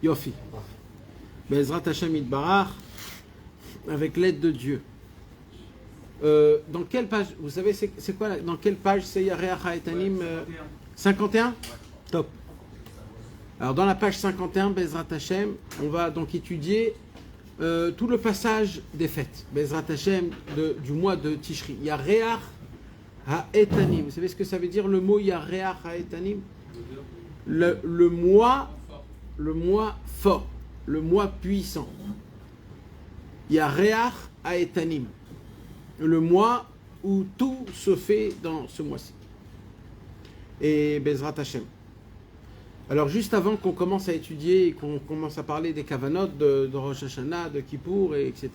Yofi. Bezrat Hashem Yitbarach, avec l'aide de Dieu. Dans quelle page, vous savez, c'est quoi, dans quelle page c'est Yareach Haetanim 51 Top. Alors dans la page 51, Bezrat Hashem, on va donc étudier tout le passage des fêtes. Bezrat Hashem du mois de Tishri. Yareach Haetanim. Vous savez ce que ça veut dire le mot Yareach Haetanim? Le mois fort, le mois puissant. Yareach Haetanim. Le mois où tout se fait dans ce mois-ci. Et Bezrat Hashem. Alors juste avant qu'on commence à étudier et qu'on commence à parler des Kavanot, de Rosh Hashanah, de Kippour, etc.,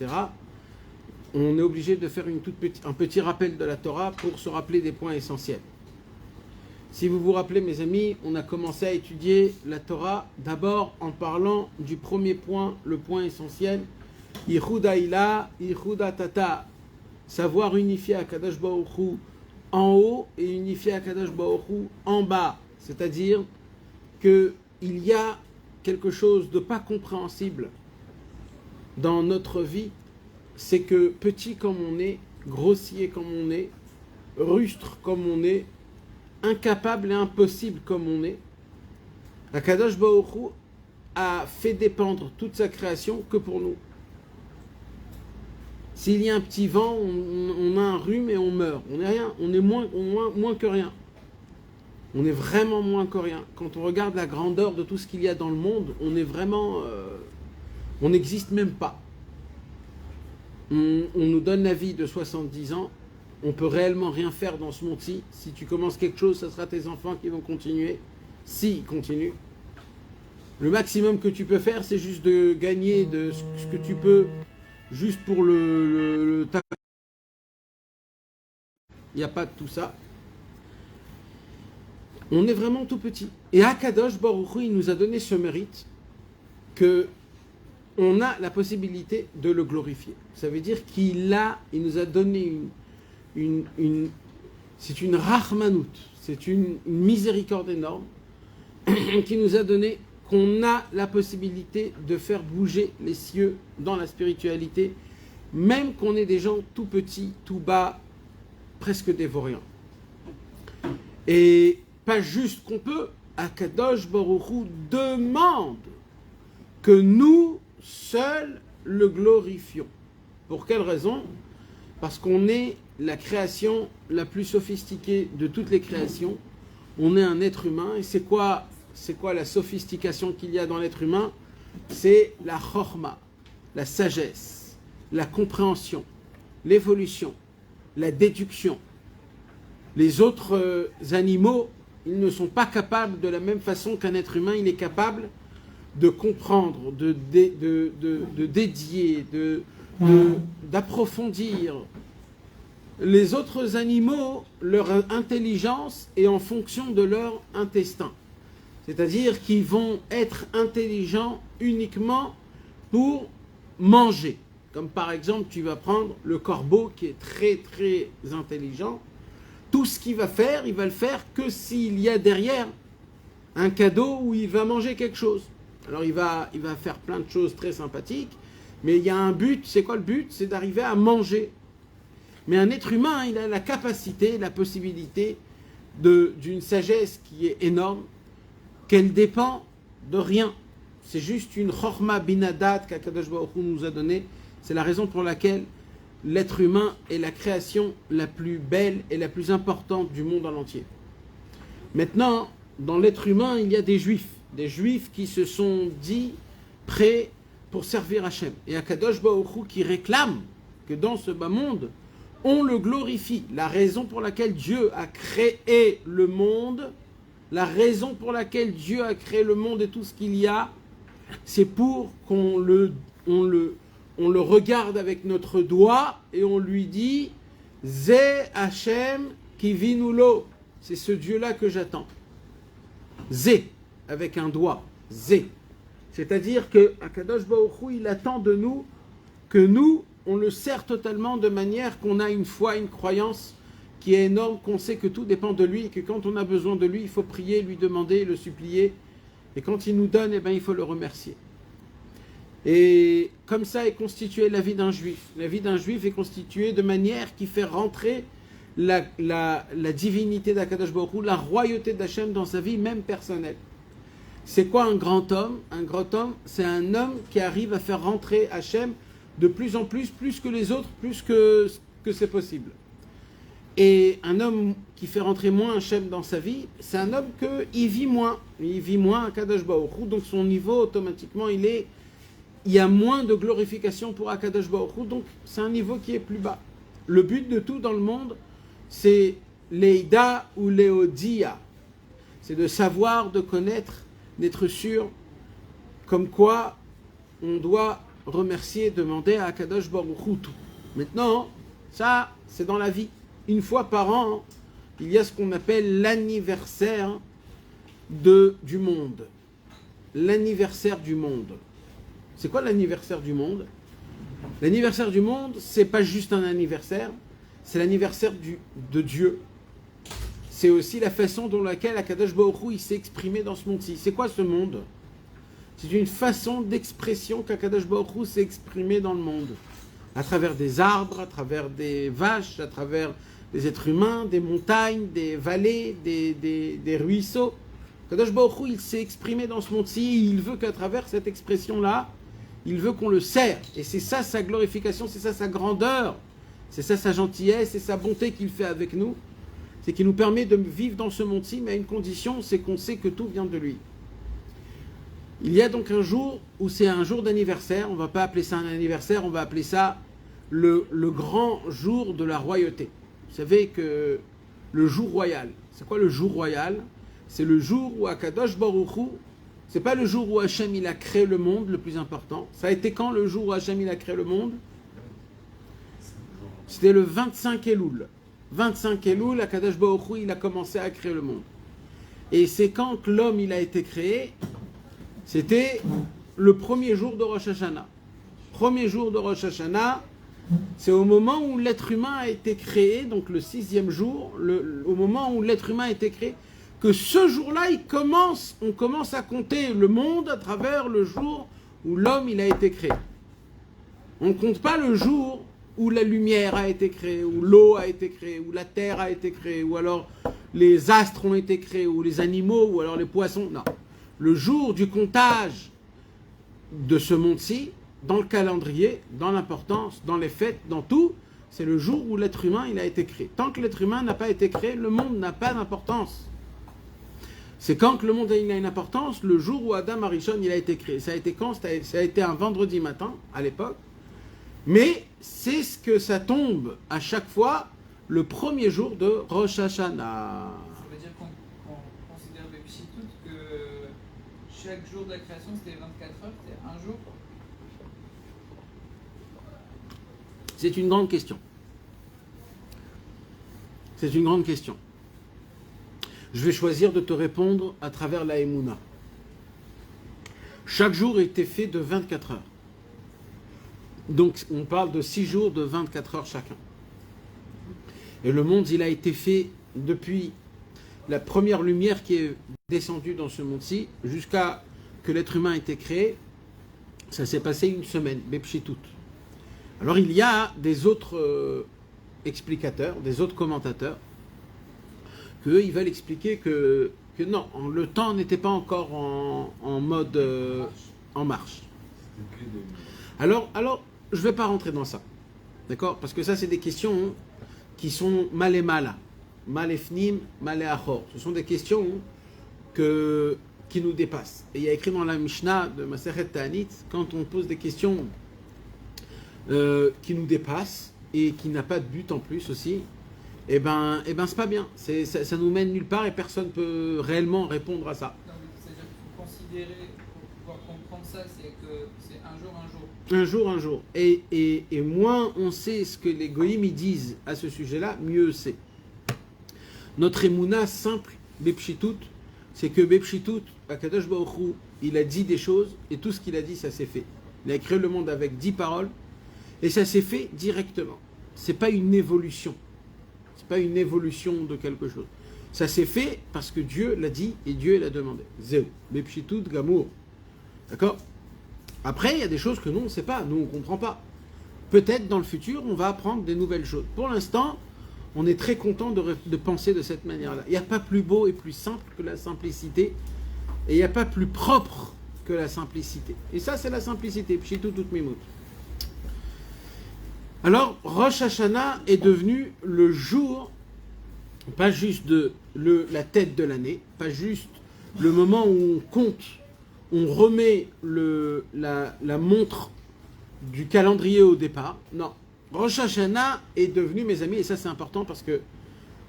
on est obligé de faire un petit rappel de la Torah pour se rappeler des points essentiels. Si vous vous rappelez, mes amis, on a commencé à étudier la Torah d'abord en parlant du premier point, le point essentiel, Yichud Haïla, Yichud Tata, savoir unifier Akadosh Baruch Hu en haut et unifier Akadosh Baruch Hu en bas. C'est-à-dire qu'il y a quelque chose de pas compréhensible dans notre vie, c'est que petit comme on est, grossier comme on est, rustre comme on est, incapable et impossible comme on est, Akadosh Baruch Hu a fait dépendre toute sa création que pour nous. S'il y a un petit vent, on a un rhume et on meurt. On n'est rien, on est moins que rien. On est vraiment moins que rien. Quand on regarde la grandeur de tout ce qu'il y a dans le monde, on est vraiment... on n'existe même pas. On nous donne la vie de 70 ans. On peut réellement rien faire dans ce monde-ci. Si tu commences quelque chose, ce sera tes enfants qui vont continuer. S'ils continuent. Le maximum que tu peux faire, c'est juste de gagner de ce que tu peux... Juste pour le il n'y a pas de tout ça. On est vraiment tout petit. Et Akadosh Baruch Hu, il nous a donné ce mérite que on a la possibilité de le glorifier. Ça veut dire il nous a donné c'est une rachmanout, c'est une miséricorde énorme qui nous a donné qu'on a la possibilité de faire bouger les cieux dans la spiritualité, même qu'on est des gens tout petits, tout bas, presque dévoriens. Et pas juste qu'on peut, Akadosh Baruch Hu demande que nous seuls le glorifions. Pour quelle raison? Parce qu'on est la création la plus sophistiquée de toutes les créations. On est un être humain, et c'est quoi la sophistication qu'il y a dans l'être humain? C'est la chorma, la sagesse, la compréhension, l'évolution, la déduction. Les autres animaux, ils ne sont pas capables de la même façon qu'un être humain, il est capable de comprendre, de dédier, d'approfondir. Les autres animaux, leur intelligence est en fonction de leur intestin. C'est-à-dire qu'ils vont être intelligents uniquement pour manger. Comme par exemple, tu vas prendre le corbeau qui est très très intelligent. Tout ce qu'il va faire, il va le faire que s'il y a derrière un cadeau où il va manger quelque chose. Alors il va faire plein de choses très sympathiques, mais il y a un but. C'est quoi le but? C'est d'arriver à manger. Mais un être humain, il a la capacité, la possibilité d'une sagesse qui est énorme, qu'elle dépend de rien. C'est juste une chorma binadat qu'Akadosh Baruch Hu nous a donnée. C'est la raison pour laquelle l'être humain est la création la plus belle et la plus importante du monde en entier. Maintenant, dans l'être humain, il y a des juifs qui se sont dit prêts pour servir Hachem. Et Akadosh Baruch Hu qui réclame que dans ce bas monde, on le glorifie. La raison pour laquelle Dieu a créé le monde, la raison pour laquelle Dieu a créé le monde et tout ce qu'il y a, c'est pour qu'on le regarde avec notre doigt et on lui dit « Zé Hachem kivinulo » c'est ce Dieu-là que j'attends. « Zé » avec un doigt, « Zé ». C'est-à-dire que Akadosh Baruch Hu, il attend de nous que nous, on le sert totalement de manière qu'on a une foi, une croyance qui est énorme, qu'on sait que tout dépend de lui et que quand on a besoin de lui, il faut prier, lui demander, le supplier Et quand il nous donne, eh ben, il faut le remercier. Et comme ça est constituée la vie d'un juif. La vie d'un juif est constituée de manière qui fait rentrer la divinité d'Akadosh Baruch Hu, la royauté d'Hachem dans sa vie, même personnelle. C'est quoi un grand homme? Un grand homme, c'est un homme qui arrive à faire rentrer Hachem de plus en plus que les autres, plus que c'est possible. Et un homme qui fait rentrer moins Hachem dans sa vie, c'est un homme qui vit moins. Il vit moins Akadosh Baruch Hu, donc son niveau, automatiquement, il y a moins de glorification pour Akadosh Baruch Hu, donc c'est un niveau qui est plus bas. Le but de tout dans le monde, c'est l'Eida ou l'Eodia. C'est de savoir, de connaître, d'être sûr, comme quoi on doit remercier, demander à Akadosh Baruch Hu tout. Maintenant, ça, c'est dans la vie. Une fois par an, il y a ce qu'on appelle l'anniversaire du monde. L'anniversaire du monde. C'est quoi l'anniversaire du monde? L'anniversaire du monde, c'est pas juste un anniversaire, c'est l'anniversaire de Dieu. C'est aussi la façon dont laquelle Akadosh Baruch Hu, il s'est exprimé dans ce monde-ci. C'est quoi ce monde? C'est une façon d'expression qu'Akadosh Baruch Hu s'est exprimé dans le monde. À travers des arbres, à travers des vaches, à travers des êtres humains, des montagnes, des vallées, des ruisseaux. Akadosh Baruch Hu, il s'est exprimé dans ce monde-ci. Il veut qu'à travers cette expression-là, il veut qu'on le serre. Et c'est ça sa glorification, c'est ça sa grandeur, c'est ça sa gentillesse, c'est sa bonté qu'il fait avec nous. C'est qu'il nous permet de vivre dans ce monde-ci, mais à une condition, c'est qu'on sait que tout vient de lui. Il y a donc un jour où c'est un jour d'anniversaire. On ne va pas appeler ça un anniversaire, on va appeler ça le grand jour de la royauté. Vous savez que le jour royal, c'est quoi le jour royal? C'est le jour où Akadosh Baruch Hu, c'est pas le jour où Hachem il a créé le monde le plus important. Ça a été quand le jour où Hachem il a créé le monde? C'était le 25 Elul. 25 Elul, Akadosh Baruch Hu, il a commencé à créer le monde. Et c'est quand que l'homme il a été créé? C'était le premier jour de Rosh Hashanah. Premier jour de Rosh Hashanah, c'est au moment où l'être humain a été créé, donc le 6e jour, au moment où l'être humain a été créé, que ce jour-là, on commence à compter le monde à travers le jour où l'homme il a été créé. On ne compte pas le jour où la lumière a été créée, où l'eau a été créée, où la terre a été créée, ou alors les astres ont été créés, ou les animaux, ou alors les poissons. Non. Le jour du comptage de ce monde-ci, dans le calendrier, dans l'importance, dans les fêtes, dans tout, c'est le jour où l'être humain il a été créé. Tant que l'être humain n'a pas été créé, le monde n'a pas d'importance. C'est quand que le monde a une importance, le jour où Adam Arishon il a été créé. Ça a été quand? Ça a été un vendredi matin, à l'époque. Mais c'est ce que ça tombe à chaque fois, le premier jour de Rosh Hashanah. Ça veut dire qu'on considère depuis tout que chaque jour de la création c'était 24 heures, c'était un jour? C'est une grande question. C'est une grande question. Je vais choisir de te répondre à travers la Emouna. Chaque jour était fait de 24 heures. Donc on parle de 6 jours de 24 heures chacun. Et le monde, il a été fait depuis la première lumière qui est descendue dans ce monde-ci, jusqu'à que l'être humain ait été créé. Ça s'est passé une semaine, Bepshitout. Alors il y a des autres explicateurs, des autres commentateurs, qu'eux, ils veulent expliquer que non, le temps n'était pas encore en mode en marche. Alors, je ne vais pas rentrer dans ça, d'accord? Parce que ça, c'est des questions qui sont mal et mala, mal et fnim, mal et achor. Ce sont des questions qui nous dépassent. Et il y a écrit dans la Mishnah de Masechet Ta'anit, quand on pose des questions qui nous dépassent et qui n'a pas de but en plus aussi, eh ben c'est pas bien. Ça nous mène nulle part et personne ne peut réellement répondre à ça. C'est-à-dire qu'il faut considérer, pour pouvoir comprendre ça, c'est que c'est un jour. Un jour. Et moins on sait ce que les goïms ils disent à ce sujet-là, mieux c'est. Notre émouna simple, Bepshitout, c'est que Bepshitout, Akadosh Baruch Hu, il a dit des choses et tout ce qu'il a dit, ça s'est fait. Il a créé le monde avec 10 paroles et ça s'est fait directement. C'est pas une évolution. C'est pas une évolution de quelque chose. Ça s'est fait parce que Dieu l'a dit et Dieu l'a demandé. Zéou. Bepshitout gamour. D'accord? Après, il y a des choses que nous, on ne sait pas, nous, on ne comprend pas. Peut-être dans le futur, on va apprendre des nouvelles choses. Pour l'instant, on est très content de penser de cette manière-là. Il n'y a pas plus beau et plus simple que la simplicité. Et il n'y a pas plus propre que la simplicité. Et ça, c'est la simplicité. Pshitout tout mimout. Alors, Rosh Hashanah est devenu le jour, pas juste la tête de l'année, pas juste le moment où on compte, on remet la montre du calendrier au départ. Non. Rosh Hashanah est devenu, mes amis, et ça c'est important parce que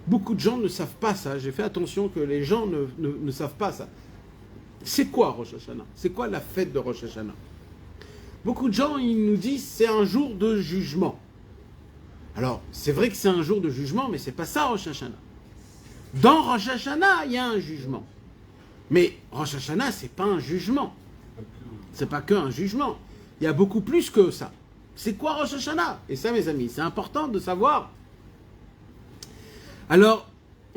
beaucoup de gens ne savent pas ça. J'ai fait attention que les gens ne savent pas ça. C'est quoi Rosh Hashanah? C'est quoi la fête de Rosh Hashanah? Beaucoup de gens, ils nous disent c'est un jour de jugement. Alors, c'est vrai que c'est un jour de jugement, mais c'est pas ça Rosh Hashanah. Dans Rosh Hashanah, il y a un jugement. Mais Rosh Hashanah, c'est pas un jugement. C'est pas qu'un jugement. Il y a beaucoup plus que ça. C'est quoi Rosh Hashanah? Et ça, mes amis, c'est important de savoir. Alors,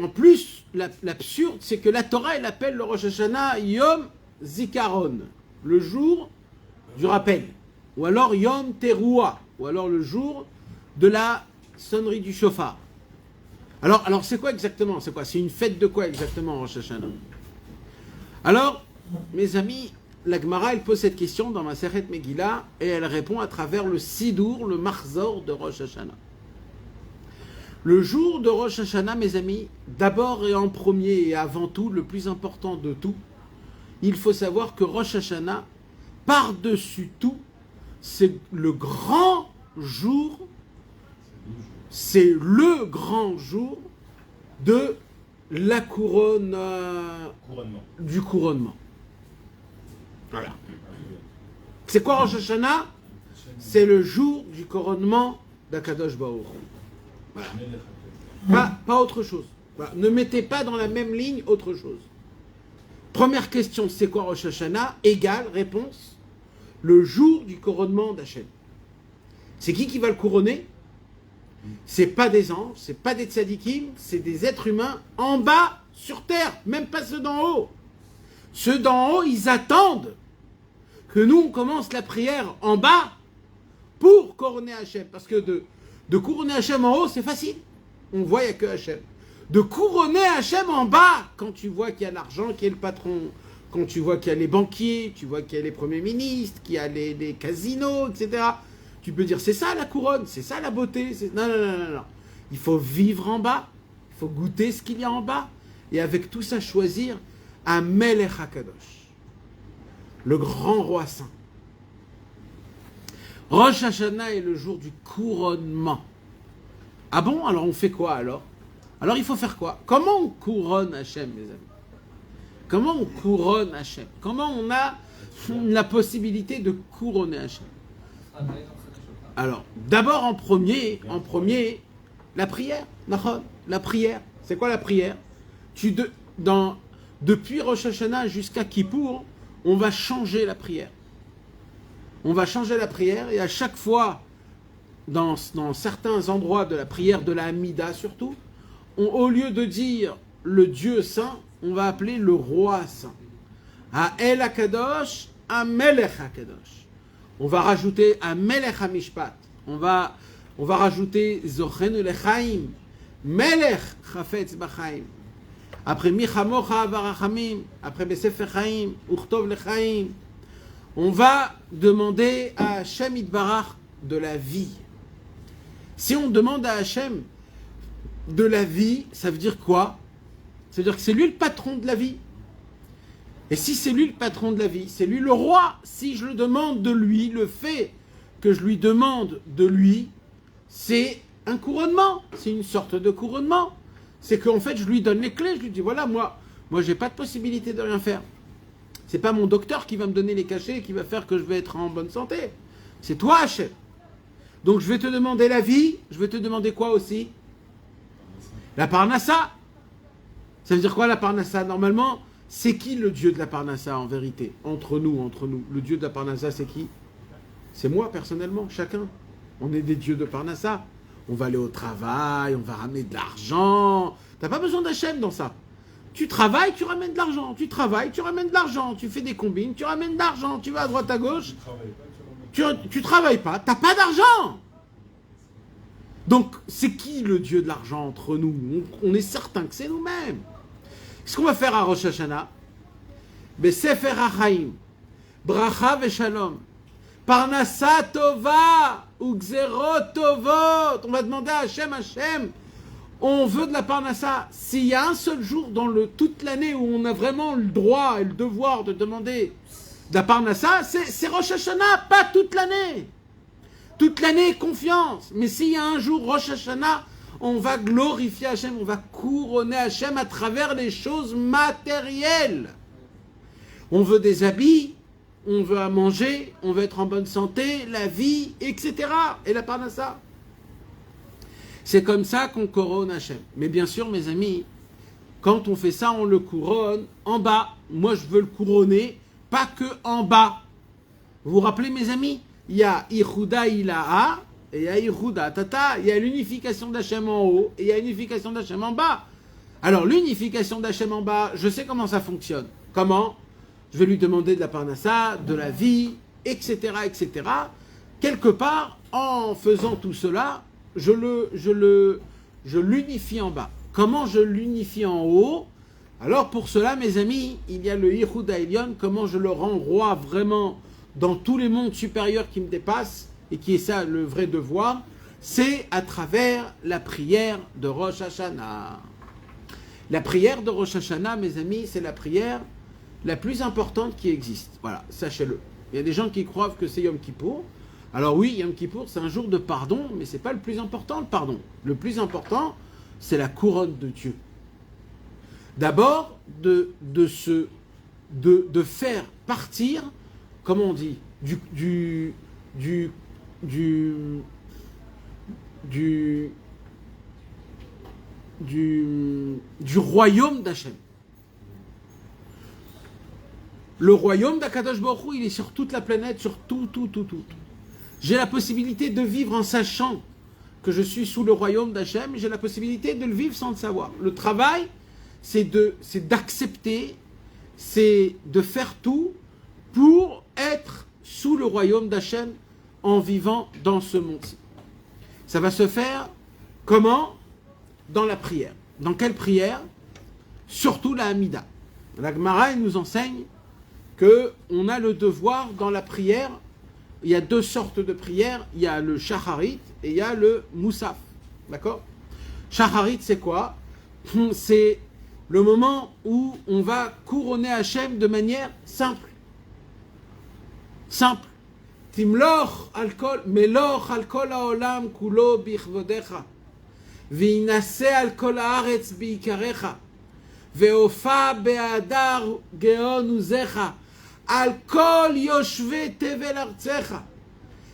en plus, l'absurde, c'est que la Torah, elle appelle le Rosh Hashanah Yom Zikaron, le jour du rappel. Ou alors Yom Teruah, ou alors le jour de la sonnerie du chauffard. Alors c'est quoi exactement? C'est quoi? C'est une fête de quoi exactement, Rosh Hashanah? Alors, mes amis, la Gemara, elle pose cette question dans Masechet Megillah, et elle répond à travers le Sidour, le Marzor de Rosh Hashanah. Le jour de Rosh Hashanah, mes amis, d'abord et en premier et avant tout, le plus important de tout, il faut savoir que Rosh Hashanah, par-dessus tout, c'est le grand jour, c'est le grand jour de la couronne, du couronnement. Voilà. C'est quoi Rosh Hashanah? C'est le jour du couronnement d'Akadosh Baruch Hu. Voilà. Pas autre chose. Voilà. Ne mettez pas dans la même ligne autre chose. Première question, c'est quoi Rosh Hashanah? Égale, réponse, le jour du couronnement d'Hachem. C'est qui va le couronner? C'est pas des anges, c'est pas des tzadikim, c'est des êtres humains en bas, sur terre, même pas ceux d'en haut. Ceux d'en haut, ils attendent que nous, on commence la prière en bas pour couronner Hachem. Parce que de couronner Hachem en haut, c'est facile. On voit, il n'y a que Hachem. De couronner Hachem en bas, quand tu vois qu'il y a l'argent, qu'il y a le patron, quand tu vois qu'il y a les banquiers, tu vois qu'il y a les premiers ministres, qu'il y a les casinos, etc., tu peux dire, c'est ça la couronne, c'est ça la beauté. Non. Il faut vivre en bas, il faut goûter ce qu'il y a en bas, et avec tout ça, choisir un Melech HaKadosh, le grand roi saint. Rosh Hashanah est le jour du couronnement. Ah bon? Alors on fait quoi alors? Alors il faut faire quoi? Comment on couronne Hachem, mes amis? Comment on couronne Hachem? Comment on a la possibilité de couronner Hachem? Alors, d'abord en premier, la prière. La prière. C'est quoi la prière? Depuis Rosh Hashanah jusqu'à Kippour, on va changer la prière. On va changer la prière et à chaque fois, dans certains endroits de la prière de la Hamida surtout, au lieu de dire le Dieu saint, on va appeler le roi saint. Ha'el HaKadosh, Ha'melech HaKadosh. On va rajouter Ha'melech HaMishpat. On va rajouter Zochenu Lechaim, Melech Chafetz Bachaim. Après Michamocha Varachamim, après Besefer Chaim, Urtov Lechaim. On va demander à Hachem Yitbarach de la vie. Si on demande à Hachem de la vie, ça veut dire quoi? Ça veut dire que c'est lui le patron de la vie. Et si c'est lui le patron de la vie, c'est lui le roi. Si je le demande de lui, le fait que je lui demande de lui, c'est un couronnement. C'est une sorte de couronnement. C'est qu'en fait, je lui donne les clés. Je lui dis, voilà, moi j'ai pas de possibilité de rien faire. C'est pas mon docteur qui va me donner les cachets et qui va faire que je vais être en bonne santé. C'est toi, Hachem. Donc je vais te demander la vie. Je vais te demander quoi aussi? La Parnassa. Ça veut dire quoi la Parnassa? Normalement, c'est qui le Dieu de la Parnassa en vérité? Entre nous. Le Dieu de la Parnassa, c'est qui? C'est moi personnellement, chacun. On est des dieux de Parnassa. On va aller au travail, on va ramener de l'argent. T'as pas besoin d'Hachem dans ça. Tu travailles, tu ramènes de l'argent. Tu travailles, tu ramènes de l'argent. Tu fais des combines, tu ramènes de l'argent. Tu vas à droite, à gauche. Tu travailles pas, t'as pas d'argent. Donc, c'est qui le Dieu de l'argent entre nous? On est certain que c'est nous-mêmes. Qu'est-ce qu'on va faire à Rosh Hashanah? Besefer HaChaim, Bracha Veshalom, Parnassa Tova, Ugzerot Tovot. On va demander à Hachem, on veut de la Parnassa. S'il y a un seul jour dans toute l'année où on a vraiment le droit et le devoir de demander de la Parnassa, c'est Rosh Hashanah, pas toute l'année. Toute l'année, confiance. Mais s'il y a un jour, Rosh Hashanah, on va glorifier Hachem, on va couronner Hachem à travers les choses matérielles. On veut des habits, on veut à manger, on veut être en bonne santé, la vie, etc. Et la Parnassa. C'est comme ça qu'on couronne Hachem. Mais bien sûr, mes amis, quand on fait ça, on le couronne en bas. Moi, je veux le couronner, pas que en bas. Vous vous rappelez, mes amis? Il y a Ichuda Ilaha et il y a Ichuda Tata. Il y a l'unification d'Hachem en haut et il y a l'unification d'Hachem en bas. Alors, l'unification d'Hachem en bas, je sais comment ça fonctionne. Comment? Je vais lui demander de la Parnassa, de la vie, etc., etc. Quelque part, en faisant tout cela, je l'unifie en bas. Comment je l'unifie en haut? Alors, pour cela, mes amis, il y a le Ichuda Elyon, comment je le rends roi vraiment dans tous les mondes supérieurs qui me dépassent, et qui est ça le vrai devoir, c'est à travers la prière de Rosh Hashanah. La prière de Rosh Hashanah, mes amis, c'est la prière la plus importante qui existe. Voilà, sachez-le. Il y a des gens qui croient que c'est Yom Kippour. Alors oui, Yom Kippour, c'est un jour de pardon, mais c'est pas le plus important, le pardon. Le plus important, c'est la couronne de Dieu. D'abord, de faire partir, comment on dit, du royaume d'Hachem. Le royaume d'Akadosh Baruch Hu, il est sur toute la planète, sur tout. J'ai la possibilité de vivre en sachant que je suis sous le royaume d'Hachem, j'ai la possibilité de le vivre sans le savoir. Le travail, c'est d'accepter, c'est de faire tout pour être sous le royaume d'Hachem en vivant dans ce monde-ci. Ça va se faire comment? Dans la prière. Dans quelle prière? Surtout la Hamida. La Gemara nous enseigne qu'on a le devoir dans la prière. Il y a deux sortes de prières. Il y a le Shacharit et il y a le Moussaf. D'accord? Shacharit, c'est quoi? C'est le moment où on va couronner Hachem de manière simple. Simple. Timloch alkol, meloch alkol haolam kulo bichvodecha. V'inase alkol haaretz biikarecha. Ve'ofa be'adar geon uzecha. Alkol yoshve tevel artzecha.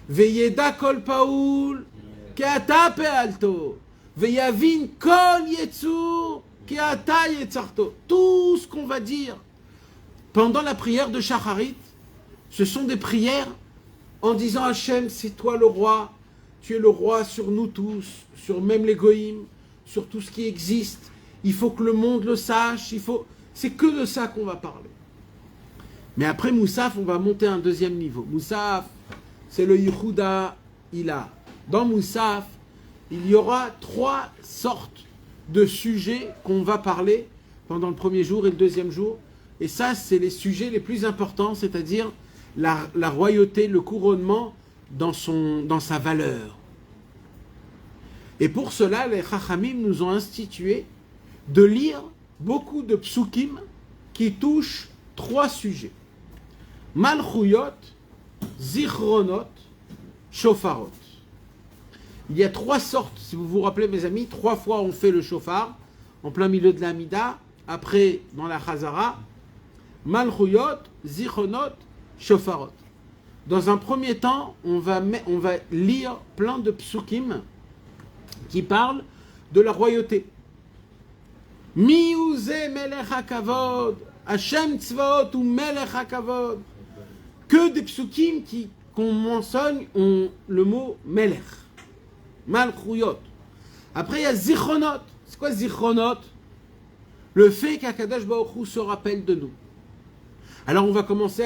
Ve'yeda kol paul ki ata pe'alto. Ve'yavin kol yetzur ki ata yetzarto. Tout ce qu'on va dire pendant la prière de Shacharit, ce sont des prières en disant Hachem, c'est toi le roi, tu es le roi sur nous tous, sur même les goïms, sur tout ce qui existe. Il faut que le monde le sache, c'est que de ça qu'on va parler. Mais après Moussaf, on va monter à un deuxième niveau. Moussaf, c'est le Yehuda Ila. Dans Moussaf, il y aura 3 sortes de sujets qu'on va parler pendant le premier jour et le deuxième jour. Et ça, c'est les sujets les plus importants, c'est-à-dire la royauté, le couronnement dans sa valeur. Et pour cela, les Chachamim nous ont institué de lire beaucoup de psukim qui touchent 3 sujets. Malchuyot, Zichronot, Shofarot. Il y a 3 sortes, si vous vous rappelez mes amis, 3 fois on fait le shofar, en plein milieu de la Mida, après dans la Chazara, Malchuyot, Zichronot, Shofarot. Dans un premier temps, on va lire plein de psukim qui parlent de la royauté. Miouze melech hakavod, Hashem tzvaot ou melech hakavod. Que des psukim qu'on mentionne ont le mot melech, malchuyot. Après il y a zichronot. C'est quoi zichronot? le fait qu'Akadosh Baruch Hu se rappelle de nous. Alors on va commencer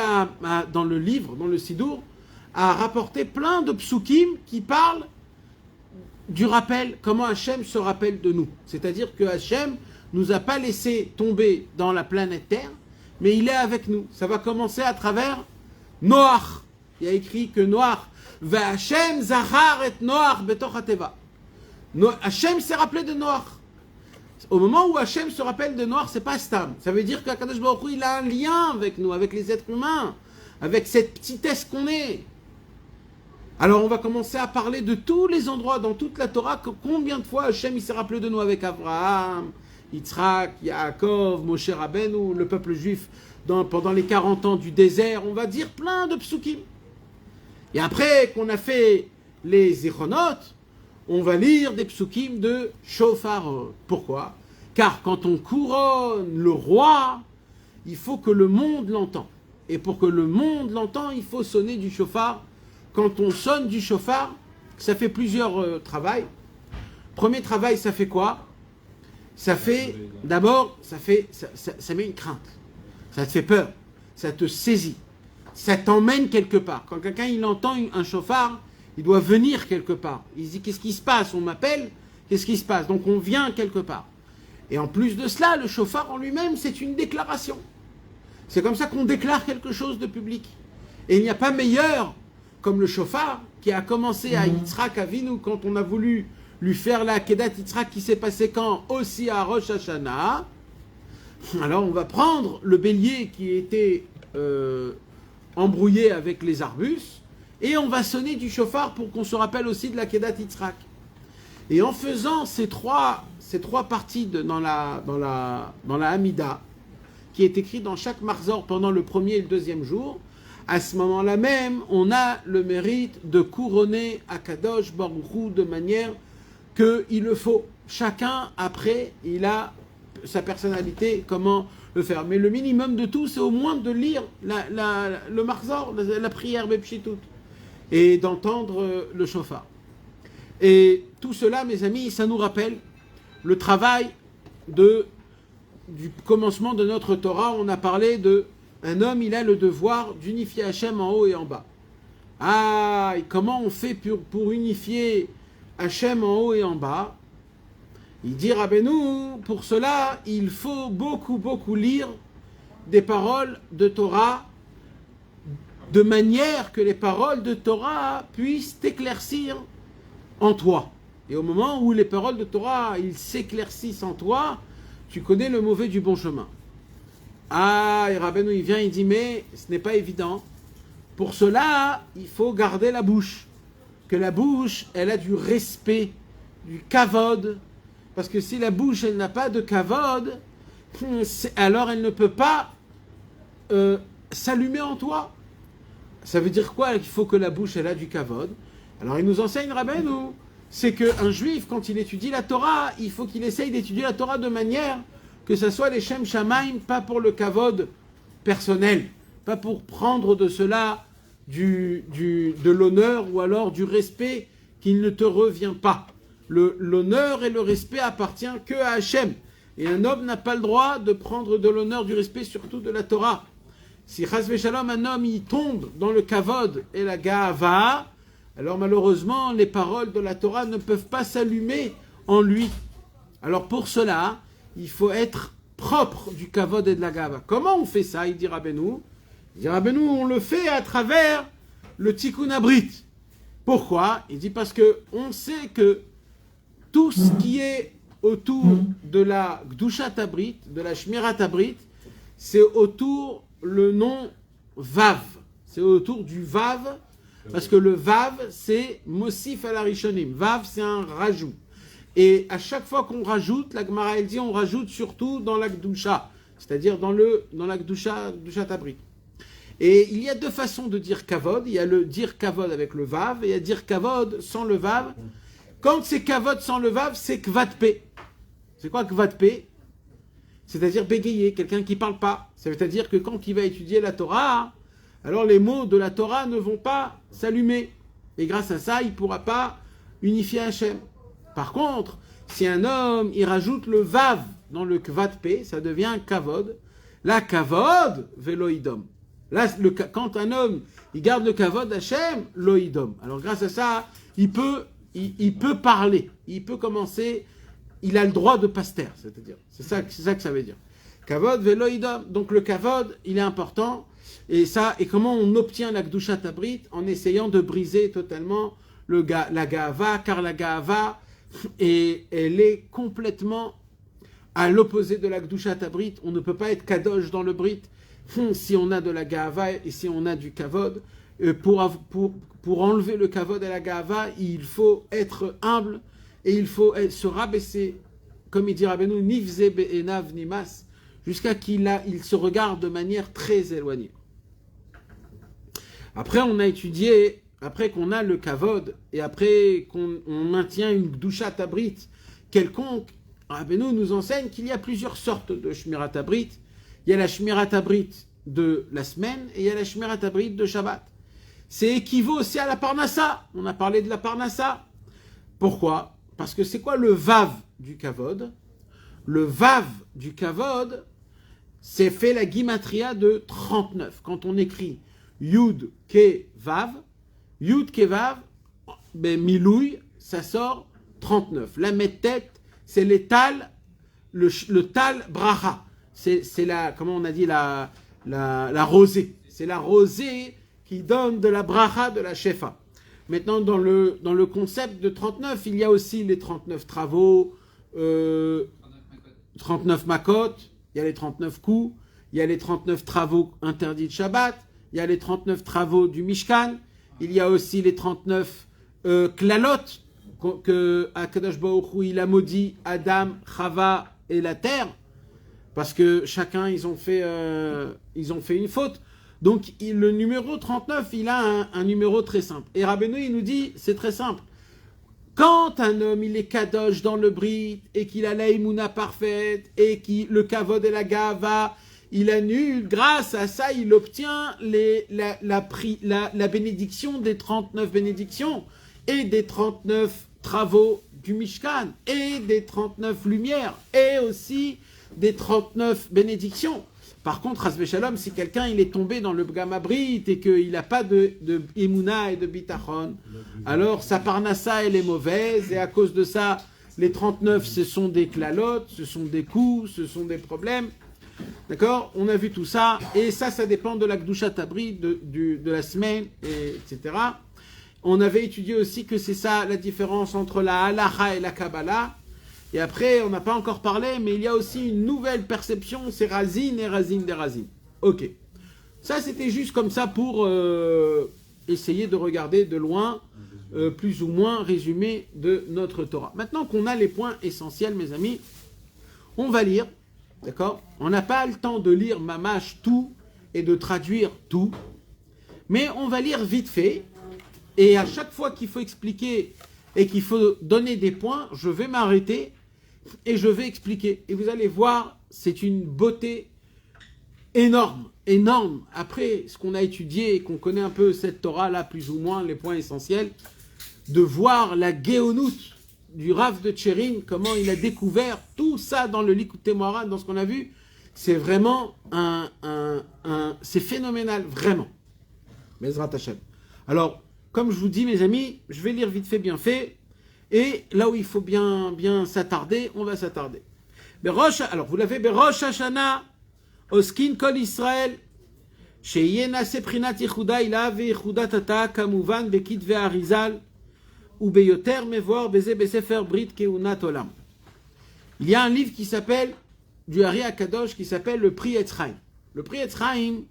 dans le livre, dans le Sidour, à rapporter plein de psukim qui parlent du rappel, comment Hachem se rappelle de nous. C'est-à-dire que Hachem nous a pas laissé tomber dans la planète Terre, mais il est avec nous. Ça va commencer à travers Noach. Il y a écrit que Noach, va Hachem zachar et Noach betoch hateva. Hachem s'est rappelé de Noach. Au moment où Hachem se rappelle de Noach, c'est pas Stam. Ça veut dire qu'Akadosh Baruch Hu, il a un lien avec nous, avec les êtres humains, avec cette petitesse qu'on est. Alors on va commencer à parler de tous les endroits dans toute la Torah, combien de fois Hachem il s'est rappelé de nous avec Abraham, Yitzhak, Yaakov, Moshe Rabbeinu, le peuple juif pendant les 40 ans du désert. On va dire plein de psukim. Et après qu'on a fait les Zichronot, on va lire des psukim de Shofar. Pourquoi? Car quand on couronne le roi, il faut que le monde l'entende. Et pour que le monde l'entende, il faut sonner du shofar. Quand on sonne du shofar, ça fait plusieurs travails. Premier travail, ça fait quoi? Ça fait, d'abord, ça met une crainte. Ça te fait peur. Ça te saisit. Ça t'emmène quelque part. Quand quelqu'un il entend un shofar, il doit venir quelque part. Il se dit, qu'est-ce qui se passe? On m'appelle, qu'est-ce qui se passe? Donc on vient quelque part. Et en plus de cela, le shofar en lui-même, c'est une déclaration. C'est comme ça qu'on déclare quelque chose de public. Et il n'y a pas meilleur comme le shofar qui a commencé à Yitzhak Avinu quand on a voulu lui faire la Kedat Yitzhak qui s'est passé quand? Aussi à Rosh Hashanah. Alors on va prendre le bélier qui était embrouillé avec les arbustes et on va sonner du shofar pour qu'on se rappelle aussi de la Kedat Yitzhak. Et en faisant ces trois parties dans la Hamida, qui est écrit dans chaque marzor pendant le premier et le deuxième jour, à ce moment-là même, on a le mérite de couronner Akadosh Baruch Hu de manière qu'il le faut. Chacun, après, il a sa personnalité, comment le faire. Mais le minimum de tout, c'est au moins de lire le marzor, la prière Bepshitut, et d'entendre le shofar. Et tout cela, mes amis, ça nous rappelle le travail du commencement de notre Torah. On a parlé un homme, il a le devoir d'unifier Hachem en haut et en bas. Ah, et comment on fait pour unifier Hachem en haut et en bas? Il dit Rabbeinu, pour cela, il faut beaucoup lire des paroles de Torah de manière que les paroles de Torah puissent t'éclaircir en toi. Et au moment où les paroles de Torah, ils s'éclaircissent en toi, tu connais le mauvais du bon chemin. Ah, et Rabbeinu, il vient, il dit, mais ce n'est pas évident. Pour cela, il faut garder la bouche. Que la bouche, elle a du respect, du kavod. Parce que si la bouche, elle n'a pas de kavod, alors elle ne peut pas s'allumer en toi. Ça veut dire quoi? Il faut que la bouche, elle a du kavod. Alors il nous enseigne, Rabbeinu, c'est qu'un juif, quand il étudie la Torah, il faut qu'il essaye d'étudier la Torah de manière que ce soit les Shem Shamaim, pas pour le kavod personnel, pas pour prendre de cela de l'honneur ou alors du respect qui ne te revient pas. L'honneur et le respect appartient que à Hachem. Et un homme n'a pas le droit de prendre de l'honneur, du respect, surtout de la Torah. Si Chas Veshalom, un homme, il tombe dans le kavod et la ga'ava, alors malheureusement, les paroles de la Torah ne peuvent pas s'allumer en lui. Alors pour cela, il faut être propre du kavod et de la ga'ava. Comment on fait ça? Il dit Rabbeinu. Il dit Rabbeinu, on le fait à travers le tikkun abrit. Pourquoi? Il dit parce que on sait que tout ce qui est autour de la Gdushat Abrit, de la Shmirat Abrit, c'est autour le nom Vav. C'est autour du Vav, parce que le Vav, c'est Mosif al Arishonim. Vav, c'est un rajout. Et à chaque fois qu'on rajoute, la Gemara, elle dit, on rajoute surtout dans la Gdusha, c'est-à-dire dans la Gdushat Abrit. Et il y a deux façons de dire Kavod. Il y a le dire Kavod avec le Vav, et il y a dire Kavod sans le Vav. Quand c'est Kavod sans le Vav, c'est Kvatpe. C'est quoi Kvatpe? C'est-à-dire bégayer, quelqu'un qui ne parle pas. C'est-à-dire que quand il va étudier la Torah, alors les mots de la Torah ne vont pas s'allumer. Et grâce à ça, il ne pourra pas unifier Hachem. Par contre, Si un homme, il rajoute le vav dans le kvad p, ça devient kavod. La kavod, veloïdom. Là, quand un homme, il garde le kavod Hachem, loïdom. Alors grâce à ça, il peut parler, il peut commencer, il a le droit de paster, c'est-à-dire. C'est ça que ça veut dire. Kavod, veloïdom. Donc le kavod, il est important. Et comment on obtient la Gdushat Abrit? En essayant de briser totalement la Gahava, car la Gahava, elle est complètement à l'opposé de la Gdushat Abrit. On ne peut pas être Kadosh dans le Brit si on a de la Gahava et si on a du Kavod. Pour enlever le Kavod à la Gahava, il faut être humble et il faut se rabaisser, comme il dit Rabbeinu, Nivze be'enav nimas, jusqu'à qu'il se regarde de manière très éloignée. Après, on a étudié, après qu'on a le kavod, et après qu'on maintient une Gdushat Abrit quelconque, Rabbeinu nous enseigne qu'il y a plusieurs sortes de Shmirat Abrit. Il y a la Shmirat Abrit de la semaine, et il y a la Shmirat Abrit de Shabbat. C'est équivaut aussi à la Parnassa. On a parlé de la Parnassa. Pourquoi? Parce que c'est quoi le Vav du kavod? Le Vav du kavod, c'est fait la Gimatria de 39. Quand on écrit Yud Ke Vav, Milouï, ça sort 39. La Mettet, c'est le Tal Bracha. C'est la, comment on a dit, la rosée. C'est la rosée qui donne de la Bracha de la Shefa. Maintenant, dans le concept de 39, il y a aussi les 39 travaux, 39 makot, il y a les 39 coups, il y a les 39 travaux interdits de Shabbat, il y a les 39 travaux du Mishkan, il y a aussi les 39 klalot que Akadosh Baruch Hu, il a maudit Adam, Chava et la terre, parce que chacun, ils ont fait une faute. Donc le numéro 39, il a un numéro très simple. Et Rabbeinu, il nous dit, c'est très simple. Quand un homme, il est kadosh dans le brit, et qu'il a la imuna parfaite, et le kavod et la gava, il annule, grâce à ça, il obtient la bénédiction des 39 bénédictions, et des 39 travaux du Mishkan, et des 39 lumières, et aussi des 39 bénédictions. Par contre, Hasbe Shalom, si quelqu'un il est tombé dans le Bgam Abrit et qu'il n'a pas de Imuna et de Bitachon, alors sa Parnassa elle est mauvaise, et à cause de ça, les 39 ce sont des klalotes, ce sont des coups, ce sont des problèmes. D'accord? On a vu tout ça, et ça dépend de la Gdushat Abrit de la semaine, etc. On avait étudié aussi que c'est ça la différence entre la Halacha et la Kabbalah. Et après, on n'a pas encore parlé, mais il y a aussi une nouvelle perception, c'est Razin et Razin des Razin. Ok. Ça, c'était juste comme ça pour essayer de regarder de loin, plus ou moins résumé de notre Torah. Maintenant qu'on a les points essentiels, mes amis, on va lire, d'accord? On n'a pas le temps de lire mamash tout et de traduire tout, mais on va lire vite fait, et à chaque fois qu'il faut expliquer et qu'il faut donner des points, je vais m'arrêter et je vais expliquer. Et vous allez voir, c'est une beauté énorme, énorme. Après ce qu'on a étudié et qu'on connaît un peu cette Torah-là, plus ou moins, les points essentiels, de voir la Géonout du Rav de Tchérin, comment il a découvert tout ça dans le Likutei Moharan, dans ce qu'on a vu, c'est vraiment c'est phénoménal, vraiment. Bezrat Hashem. Alors, comme je vous dis, mes amis, je vais lire vite fait, bien fait. Et là où il faut bien s'attarder, on va s'attarder. Alors, vous l'avez, Berosh Hashanah, Oskin Kol Israël, Sheyena Seprinat Yehuda Ila Veyehuda Tata, Kamuvan Bekit Ve'arizal, ou Beyoter Mevor Beze Besefer Brit Keunat Olam. Il y a un livre qui s'appelle, du Hari Akadosh, qui s'appelle le Pri Etz Chaim. Le Pri Etz Chaim,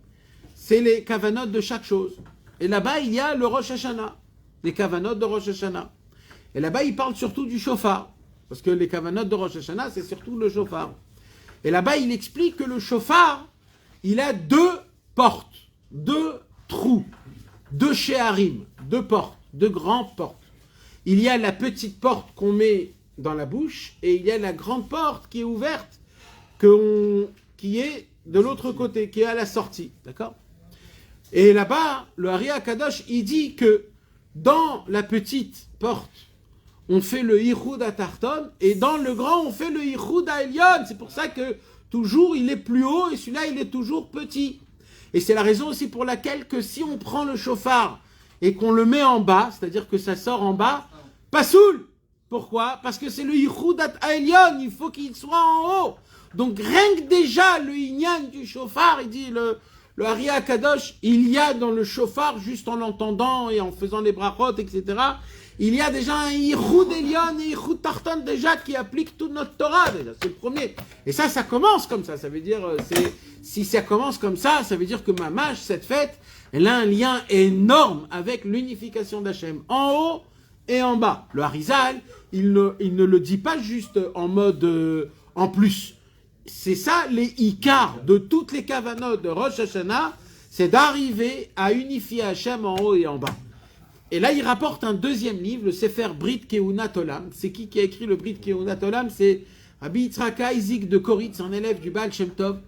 c'est les kavanot de chaque chose. Et là-bas, il y a le Rosh Hashanah, les kavanot de Rosh Hashanah. Et là-bas, il parle surtout du shofar. Parce que les kavanot de Rosh Hashanah, c'est surtout le shofar. Et là-bas, il explique que le shofar, il a 2 portes, 2 trous, 2 sheharim, 2 portes, 2 grandes portes. Il y a la petite porte qu'on met dans la bouche, et il y a la grande porte qui est ouverte, qui est de l'autre côté, qui est à la sortie. D'accord? Et là-bas, le Hari Akadosh, il dit que dans la petite porte, on fait le Ichud Atarton, et dans le grand, on fait le Ichud Aelion. C'est pour ça que toujours il est plus haut, et celui-là, il est toujours petit. Et c'est la raison aussi pour laquelle que si on prend le chauffard et qu'on le met en bas, c'est-à-dire que ça sort en bas, pas soul. Pourquoi? Parce que c'est le Ichud Aelion, il faut qu'il soit en haut. Donc rien que déjà le Inyan du chauffard, il dit le Ari Akadosh, il y a dans le chauffard, juste en l'entendant et en faisant les brachot, etc., il y a déjà un Ichud Elion et Ichud Tarton déjà qui applique toute notre Torah, déjà, c'est le premier. Et ça commence comme ça veut dire, si ça commence comme ça veut dire que Mamash, cette fête, elle a un lien énorme avec l'unification d'Hachem, en haut et en bas. Le Harizal, il ne le dit pas juste en mode en plus. C'est ça les ikars de toutes les kavanot de Rosh Hashanah, c'est d'arriver à unifier Hachem en haut et en bas. Et là, il rapporte un deuxième livre, le Sefer Brit Keunat Olam. C'est qui a écrit le Brit Keunat Olam? C'est Rabbi Yitzhak Isaac de Koritz, un élève du Baal Shem Tov,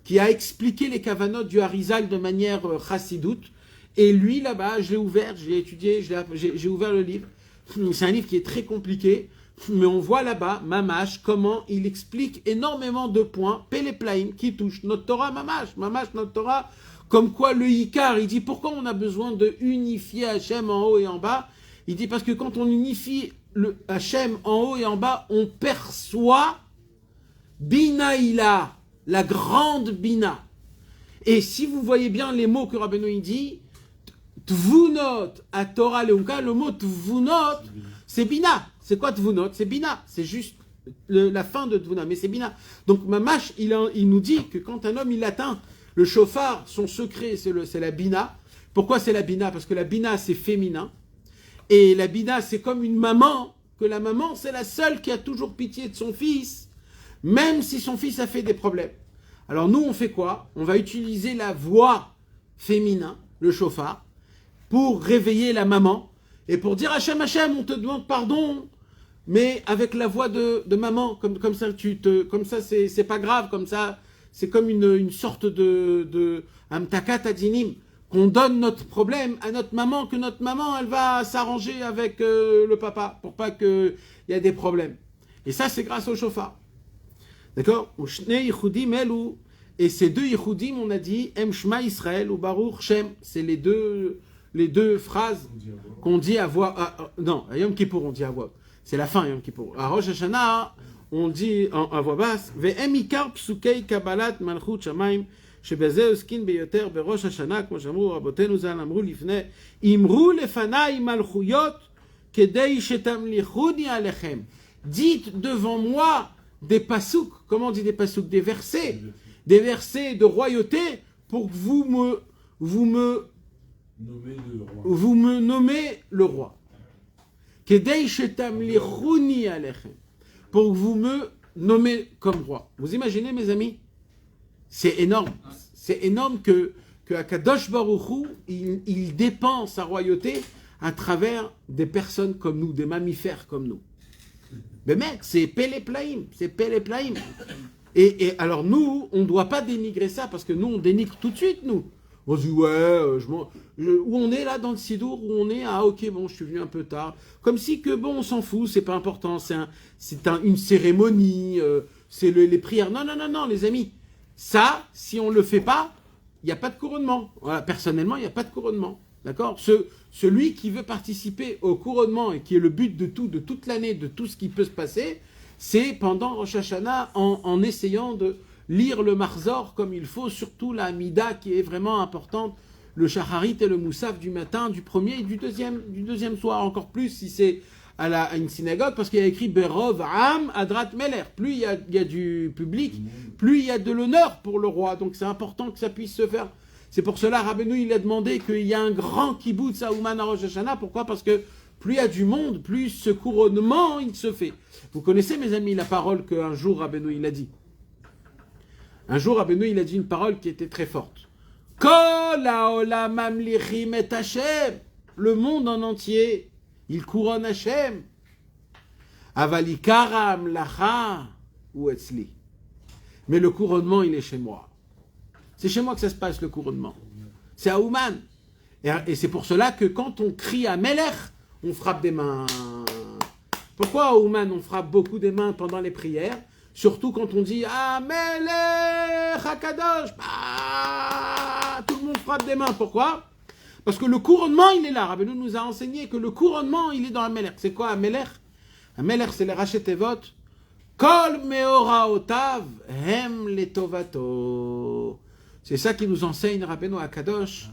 qui a expliqué les kavanot du Harizal de manière chassidoute. Et lui, là-bas, je l'ai ouvert, je l'ai étudié, j'ai ouvert le livre. C'est un livre qui est très compliqué, mais on voit là-bas, Mamash, comment il explique énormément de points, Péléplaïm, qui touchent notre Torah, Mamash, notre Torah, comme quoi le Ikar, il dit pourquoi on a besoin de unifier Hachem en haut et en bas. Il dit parce que quand on unifie le Hachem en haut et en bas, on perçoit Bina Ila, la grande Bina. Et si vous voyez bien les mots que Rabbeinu il dit, Tvunot à Torah Leunka, le mot Tvunot, c'est Bina. C'est quoi Tvunot? C'est Bina. C'est juste la fin de Tvuna, mais c'est Bina. Donc Mamash, il nous dit que quand un homme il atteint le chauffard, son secret, c'est la Bina. Pourquoi c'est la Bina? Parce que la Bina, c'est féminin. Et la Bina, c'est comme une maman, que la maman, c'est la seule qui a toujours pitié de son fils, même si son fils a fait des problèmes. Alors nous, on fait quoi? On va utiliser la voix féminin, le chauffard, pour réveiller la maman, et pour dire Hachem, Hachem, on te demande pardon, mais avec la voix de maman, comme ça, c'est pas grave, comme ça, c'est comme une sorte de amtakat adinim, qu'on donne notre problème à notre maman, que notre maman, elle va s'arranger avec le papa, pour pas qu'il y ait des problèmes. Et ça, c'est grâce au chauffard. D'accord? Et ces deux yichudim, on a dit, Em Shema Israël ou Baruch Shem, c'est les deux phrases qu'on dit à voix... non, à Yom Kippour, on dit à voix. C'est la fin, Yom Kippour. À Rosh Hashanah, on dit à voix basse, Ve'em ikar psukei kabbalat malchut shamayim, שבזה עוסקים ביותר בראש השנה, כמו שאמרו רבותינו ז"ל, אמרו לפני, אמרו לפניי מלכויות כדי שתמליכוני עליכם. Dites devant moi des pasouks, comment on dit des pasouks? Des versets de royauté pour que vous me nommez le roi. כדי שתמליכוני עליכם. Pour que vous me nommez comme roi. Vous imaginez, mes amis? C'est énorme. C'est énorme que Akadosh Baruch Hu, il dépense sa royauté à travers des personnes comme nous, des mammifères comme nous. Mais mec, c'est Péléplaïm, c'est Péléplaïm. Et alors nous, on ne doit pas dénigrer ça, parce que nous, on dénigre tout de suite, nous. On se dit, ouais, où on est là dans le Sidour, où on est, ah ok, bon, je suis venu un peu tard. Comme si que, bon, on s'en fout, c'est pas important, c'est une cérémonie, c'est les prières. Non, les amis. Ça, si on ne le fait pas, il n'y a pas de couronnement. Voilà, personnellement, il n'y a pas de couronnement. D'accord? Celui qui veut participer au couronnement et qui est le but de toute l'année, de tout ce qui peut se passer, c'est pendant Rosh Hashanah, en essayant de lire le Marzor comme il faut, surtout la Amida qui est vraiment importante, le Shacharit et le Moussaf du matin, du premier et du deuxième soir, encore plus si c'est à une synagogue, parce qu'il y a écrit Berov Am Adrat Meler. Plus il y a du public, plus il y a de l'honneur pour le roi. Donc c'est important que ça puisse se faire. C'est pour cela, Rabbeinu, il a demandé qu'il y a un grand kibbutz à Ouman à Rosh Hashanah. Pourquoi? Parce que plus il y a du monde, plus ce couronnement, il se fait. Vous connaissez, mes amis, la parole qu'un jour Rabbeinu, il a dit. Un jour, Rabbeinu, il a dit une parole qui était très forte. Kol haolam mamlichim et Hashem. Le monde en entier, il couronne Hachem. Avalikara amlacha ou etzli. Mais le couronnement, il est chez moi. C'est chez moi que ça se passe, le couronnement. C'est à Ouman. Et c'est pour cela que quand on crie à Melech, on frappe des mains. Pourquoi, Ouman, on frappe beaucoup des mains pendant les prières? Surtout quand on dit Amelech Hakadosh. Tout le monde frappe des mains. Pourquoi? Parce que le couronnement, il est là. Rabbeinu nous a enseigné que le couronnement, il est dans Amelech. C'est quoi Amelech? Amelech, c'est les Rachetevot. Kol meoraotav hem letovato. C'est ça qui nous enseigne Rabbeinu Hakadosh.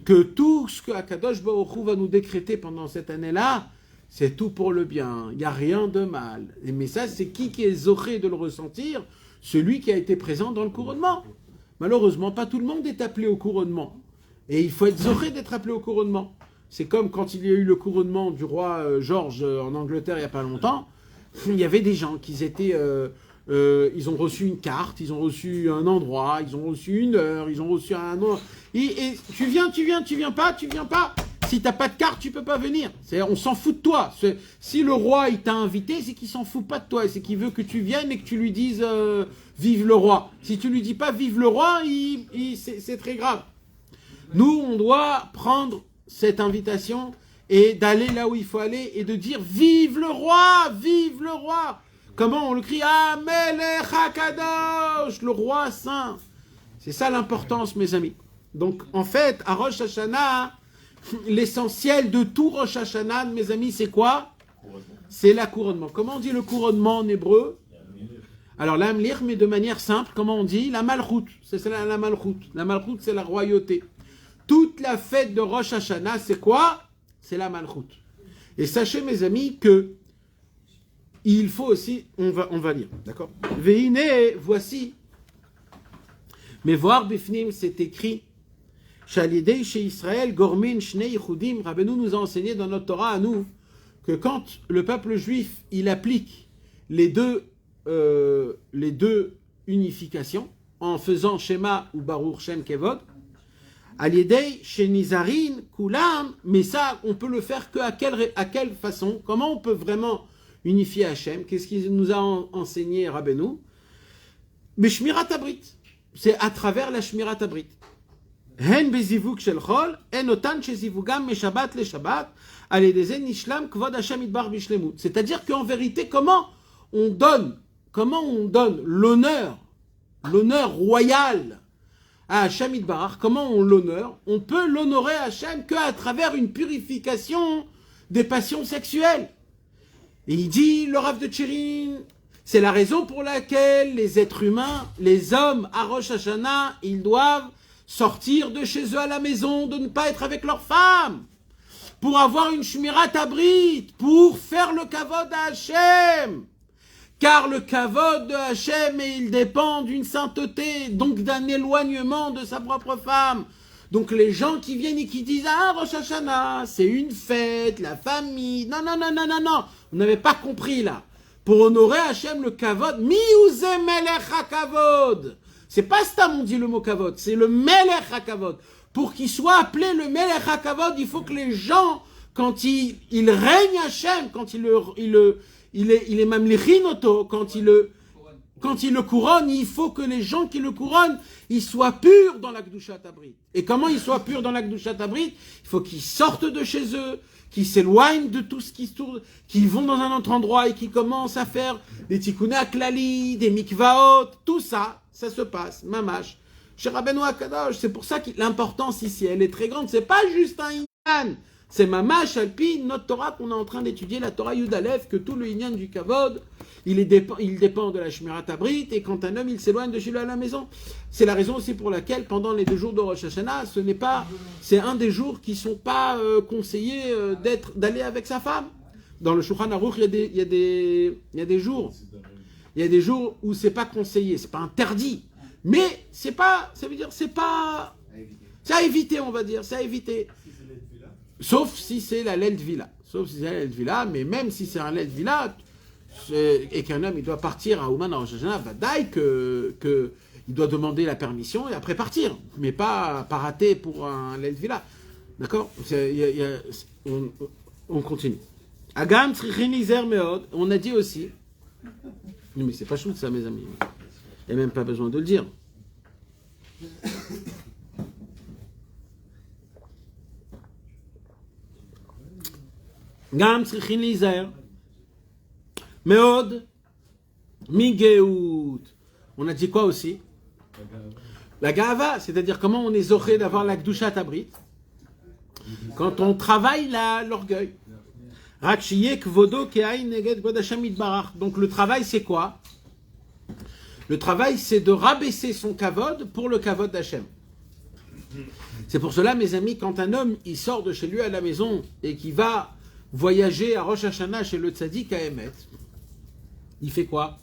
Que tout ce que Hakadosh Baruch Hu va nous décréter pendant cette année-là, c'est tout pour le bien. Il n'y a rien de mal. Mais ça, c'est qui est zoré de le ressentir? Celui qui a été présent dans le couronnement. Malheureusement, pas tout le monde est appelé au couronnement. Et il faut être zoré d'être appelé au couronnement. C'est comme quand il y a eu le couronnement du roi George en Angleterre il n'y a pas longtemps. Il y avait des gens qui étaient... ils ont reçu une carte, ils ont reçu un endroit, ils ont reçu une heure, ils ont reçu un... Et tu viens pas. Si t'as pas de carte, tu peux pas venir. On s'en fout de toi. Si le roi il t'a invité, c'est qu'il s'en fout pas de toi. C'est qu'il veut que tu viennes et que tu lui dises vive le roi. Si tu lui dis pas vive le roi, c'est très grave. Nous, on doit prendre cette invitation et d'aller là où il faut aller et de dire vive le roi, vive le roi. Comment on le crie? Amelech Hakadosh, le roi saint. C'est ça l'importance, mes amis. Donc, en fait, à Rosh Hashanah, l'essentiel de tout Rosh Hashanah, mes amis, c'est quoi? C'est la couronnement. Comment on dit le couronnement en hébreu? Alors, l'amlir, mais de manière simple, comment on dit? La malchout. C'est la malchout. La malchout, c'est la royauté. Toute la fête de Rosh Hashanah, c'est quoi? C'est la malchout. Et sachez, mes amis, que il faut aussi, on va lire, d'accord? Veine, voici. Mais voir bifnim, c'est écrit. Shalidei chez Israël, Gormin, Shnei Yichudim. Rabbeinu nous a enseigné dans notre Torah à nous que quand le peuple juif il applique les deux unifications en faisant Shema ou Baruch Shem Kevod, Alidei chez Nizarin, Kulam, mais ça on peut le faire que à quelle façon? Comment on peut vraiment unifier Hachem? Qu'est-ce qu'il nous a enseigné Rabbeinu? Mais Shmirat Abrit, c'est à travers la Shmirat Abrit. Hen bezivuk shel chol, en otan shezivugam meshabat le shabbat, aledeze nishlam kvod Hashem idbar bishlemut. C'est-à-dire qu'en vérité, comment on donne l'honneur royal à Hashem idbar, comment on l'honore? On peut l'honorer à Hashem qu'à travers une purification des passions sexuelles. Et il dit, le Rav de Tchirin, c'est la raison pour laquelle les êtres humains, les hommes à Rosh Hashanah, ils doivent sortir de chez eux à la maison, de ne pas être avec leurs femmes, pour avoir une shmirat abrit, pour faire le kavod à Hachem. Car le kavod de Hachem, il dépend d'une sainteté, donc d'un éloignement de sa propre femme. Donc les gens qui viennent et qui disent « Ah, Rosh Hashanah, c'est une fête, la famille... » Non, vous n'avez pas compris là. Pour honorer Hachem, le kavod, « Miouze melech ha-kavod » C'est pas Stam on dit le mot kavod, c'est le melech ha-kavod. Pour qu'il soit appelé le melech ha-kavod, il faut que les gens, quand il règne Hachem, quand il est mamlichin oto, quand il le couronne, il faut que les gens qui le couronnent, ils soient purs dans la Kedushat Abrit. Et comment ils soient purs dans la Kedushat Abrit? Il faut qu'ils sortent de chez eux, qu'ils s'éloignent de tout ce qui se tourne, qu'ils vont dans un autre endroit et qu'ils commencent à faire des tikkuné klali, des mikvaot, tout ça, ça se passe, mamash. Chez Rabbeinu Hakadosh, c'est pour ça que l'importance ici, elle est très grande. C'est pas juste un inyan, c'est mamash alpi, notre Torah qu'on est en train d'étudier, la Torah Yud Aleph, que tout le inyan du kavod, il dépend de la Shmirat Abrit, et quand un homme il s'éloigne de chez lui à la maison, c'est la raison aussi pour laquelle pendant les 2 jours de Rosh Hashanah, c'est un des jours qui sont pas conseillés d'aller avec sa femme. Dans le Shulchan Aruch, il y a des jours où c'est pas conseillé, c'est pas interdit, mais c'est à éviter, on va dire, c'est à éviter. Sauf si c'est la Lelt Villa. Mais même si c'est un Lelt Villa, et qu'un homme il doit partir à Ouman à Rosh Hashanah, vadaï que il doit demander la permission et après partir, mais pas rater pour un Lelt Villa. D'accord? On continue. Agam tzrichin lizer meod, on a dit aussi. Non mais c'est pas chou ça mes amis. Il n'y a même pas besoin de le dire. Gam tzrichin lizer. Meod, Migeout. On a dit quoi aussi? La Gava, c'est-à-dire comment on est zoré d'avoir la Gdushat Abrit. Quand on travaille l'orgueil. Donc le travail c'est quoi? Le travail c'est de rabaisser son kavod pour le kavod d'Hachem. C'est pour cela mes amis, quand un homme il sort de chez lui à la maison et qu'il va voyager à Rosh Hashanah chez le tzaddik à Emet, il fait quoi?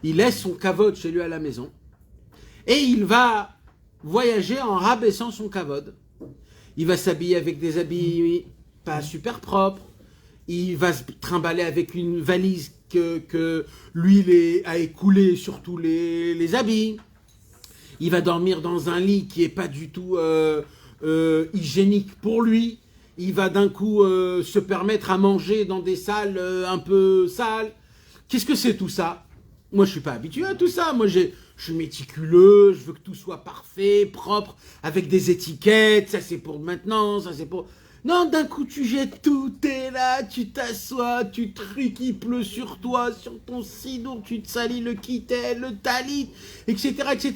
Il laisse son kavod chez lui à la maison et il va voyager en rabaissant son kavod. Il va s'habiller avec des habits pas super propres. Il va se trimballer avec une valise que l'huile a écoulé sur tous les habits. Il va dormir dans un lit qui n'est pas du tout hygiénique pour lui. Il va d'un coup se permettre à manger dans des salles un peu sales. Qu'est-ce que c'est tout ça? Moi, je ne suis pas habitué à tout ça. Moi, je suis méticuleux, je veux que tout soit parfait, propre, avec des étiquettes. Ça, c'est pour maintenant, ça, c'est pour... Non, d'un coup, tu jettes tout, t'es là, tu t'assois, tu trucs, il pleut sur toi, sur ton sidour, tu te salis le kittel, le talit, etc., etc.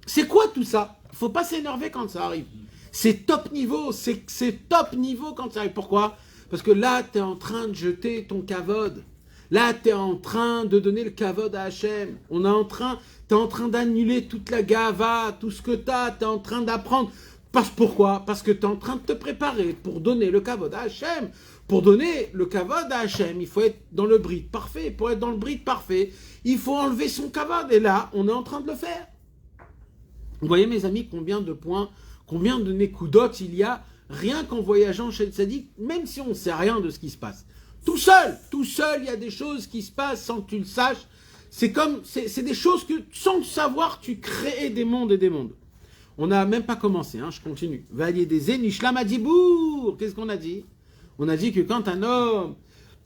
C'est quoi tout ça? Faut pas s'énerver quand ça arrive. C'est top niveau, c'est top niveau quand ça arrive. Pourquoi? Parce que là, tu es en train de jeter ton kavod. Là, tu es en train de donner le kavod à Hachem. Tu es en train d'annuler toute la gava, tout ce que tu as en train d'apprendre. Pourquoi? Parce que tu es en train de te préparer pour donner le kavod à Hachem. Pour donner le kavod à Hachem, il faut être dans le bride parfait. Pour être dans le bride parfait, il faut enlever son kavod. Et là, on est en train de le faire. Vous voyez, mes amis, combien de points, combien de nékoudotes il y a, rien qu'en voyageant chez le tzaddik, même si on ne sait rien de ce qui se passe. Tout seul, il y a des choses qui se passent sans que tu le saches. C'est des choses que, sans le savoir, tu crées des mondes et des mondes. On n'a même pas commencé, hein, je continue. Valier des Nishlam Adibour. Qu'est-ce qu'on a dit? On a dit que quand un homme,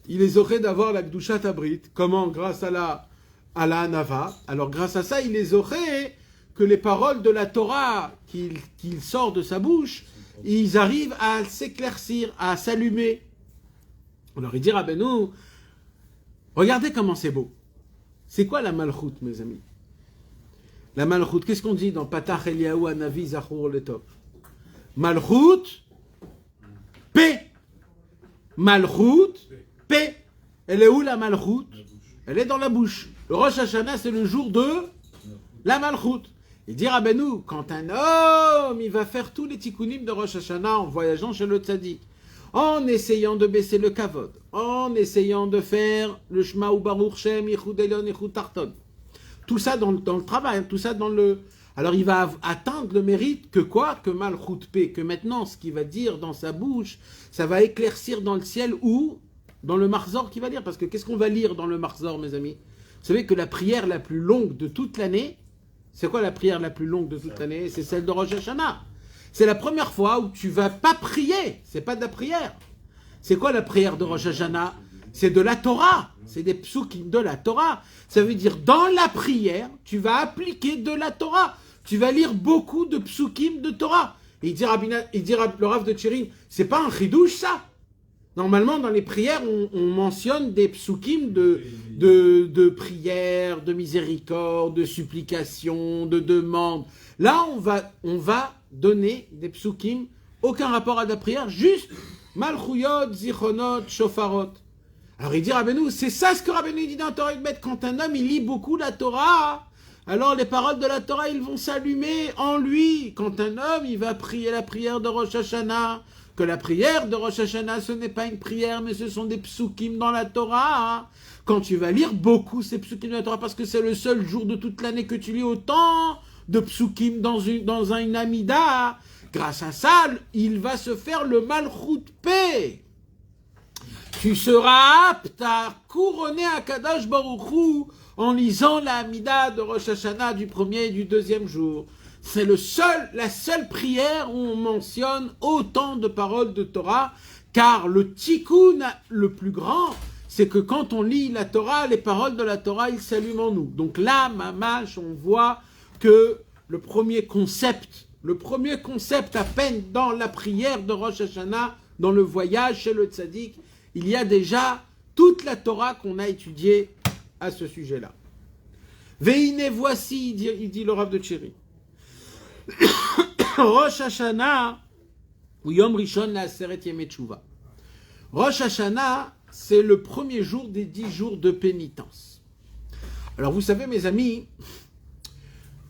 il les aurait d'avoir la Gdushat Abrit, comment? Grâce à la Hanava. Alors grâce à ça, il les aurait que les paroles de la Torah qu'il sort de sa bouche, ils arrivent à s'éclaircir, à s'allumer. Alors il dit Rabbeinu, regardez comment c'est beau. C'est quoi la Malchut, mes amis? La Malchut, qu'est-ce qu'on dit dans Patach Eliyahu Hanavi Zachor Letov? Malchut, paix. Malchut, paix. Elle est où la Malchut? Elle est dans la bouche. Le Rosh Hashanah, c'est le jour de la Malchut. Il dit Rabbeinu, quand un homme, il va faire tous les tikkunim de Rosh Hashanah en voyageant chez le tzaddik, en essayant de baisser le kavod, en essayant de faire le Shema ou Baruch Shem, Yichud Elyon, Yichud Tarton. Tout ça dans le travail, tout ça dans le... Alors il va atteindre le mérite que quoi? Que Malchut P, que maintenant ce qu'il va dire dans sa bouche, ça va éclaircir dans le ciel ou dans le Marzor qu'il va lire. Parce que qu'est-ce qu'on va lire dans le Marzor, mes amis? Vous savez que la prière la plus longue de toute l'année, c'est quoi la prière la plus longue de toute l'année? C'est celle de Rosh Hashanah. C'est la première fois où tu vas pas prier. C'est pas de la prière. C'est quoi la prière de Rosh Hashanah? C'est de la Torah. C'est des psukim de la Torah. Ça veut dire, dans la prière, tu vas appliquer de la Torah. Tu vas lire beaucoup de psukim de Torah. Et il dit le Rav de Tchirin, c'est pas un chidouche ça? Normalement, dans les prières, on mentionne des psukim de prière, de miséricorde, de supplication, de demande. Là, on va donner des psukim, aucun rapport à la prière, juste malchuyot, zichonot, shofarot. Alors il dit Rabbeinu, c'est ça ce que Rabbeinu dit dans la Torah Yudbet, quand un homme il lit beaucoup la Torah, alors les paroles de la Torah ils vont s'allumer en lui. Quand un homme il va prier la prière de Rosh Hashanah, que la prière de Rosh Hashanah ce n'est pas une prière mais ce sont des psukim dans la Torah. Quand tu vas lire beaucoup ces psukim de la Torah parce que c'est le seul jour de toute l'année que tu lis autant de psukim dans une amida, grâce à ça il va se faire le malchut P. Tu seras apte à couronner Akadosh Baruch Hu en lisant la Hamida de Rosh Hashanah du premier et du deuxième jour. C'est la seule prière où on mentionne autant de paroles de Torah, car le tikkun le plus grand, c'est que quand on lit la Torah, les paroles de la Torah, ils s'allument en nous. Donc là, mamash, on voit que le premier concept à peine dans la prière de Rosh Hashanah, dans le voyage chez le tzaddik, il y a déjà toute la Torah qu'on a étudiée à ce sujet-là. Veine, voici, il dit le Rav de Tchéri. Rosh Hashanah, ou Yom Rishon la Aseret Yemei Tshuva. Rosh Hashanah, c'est le premier jour des 10 jours de pénitence. Alors vous savez mes amis,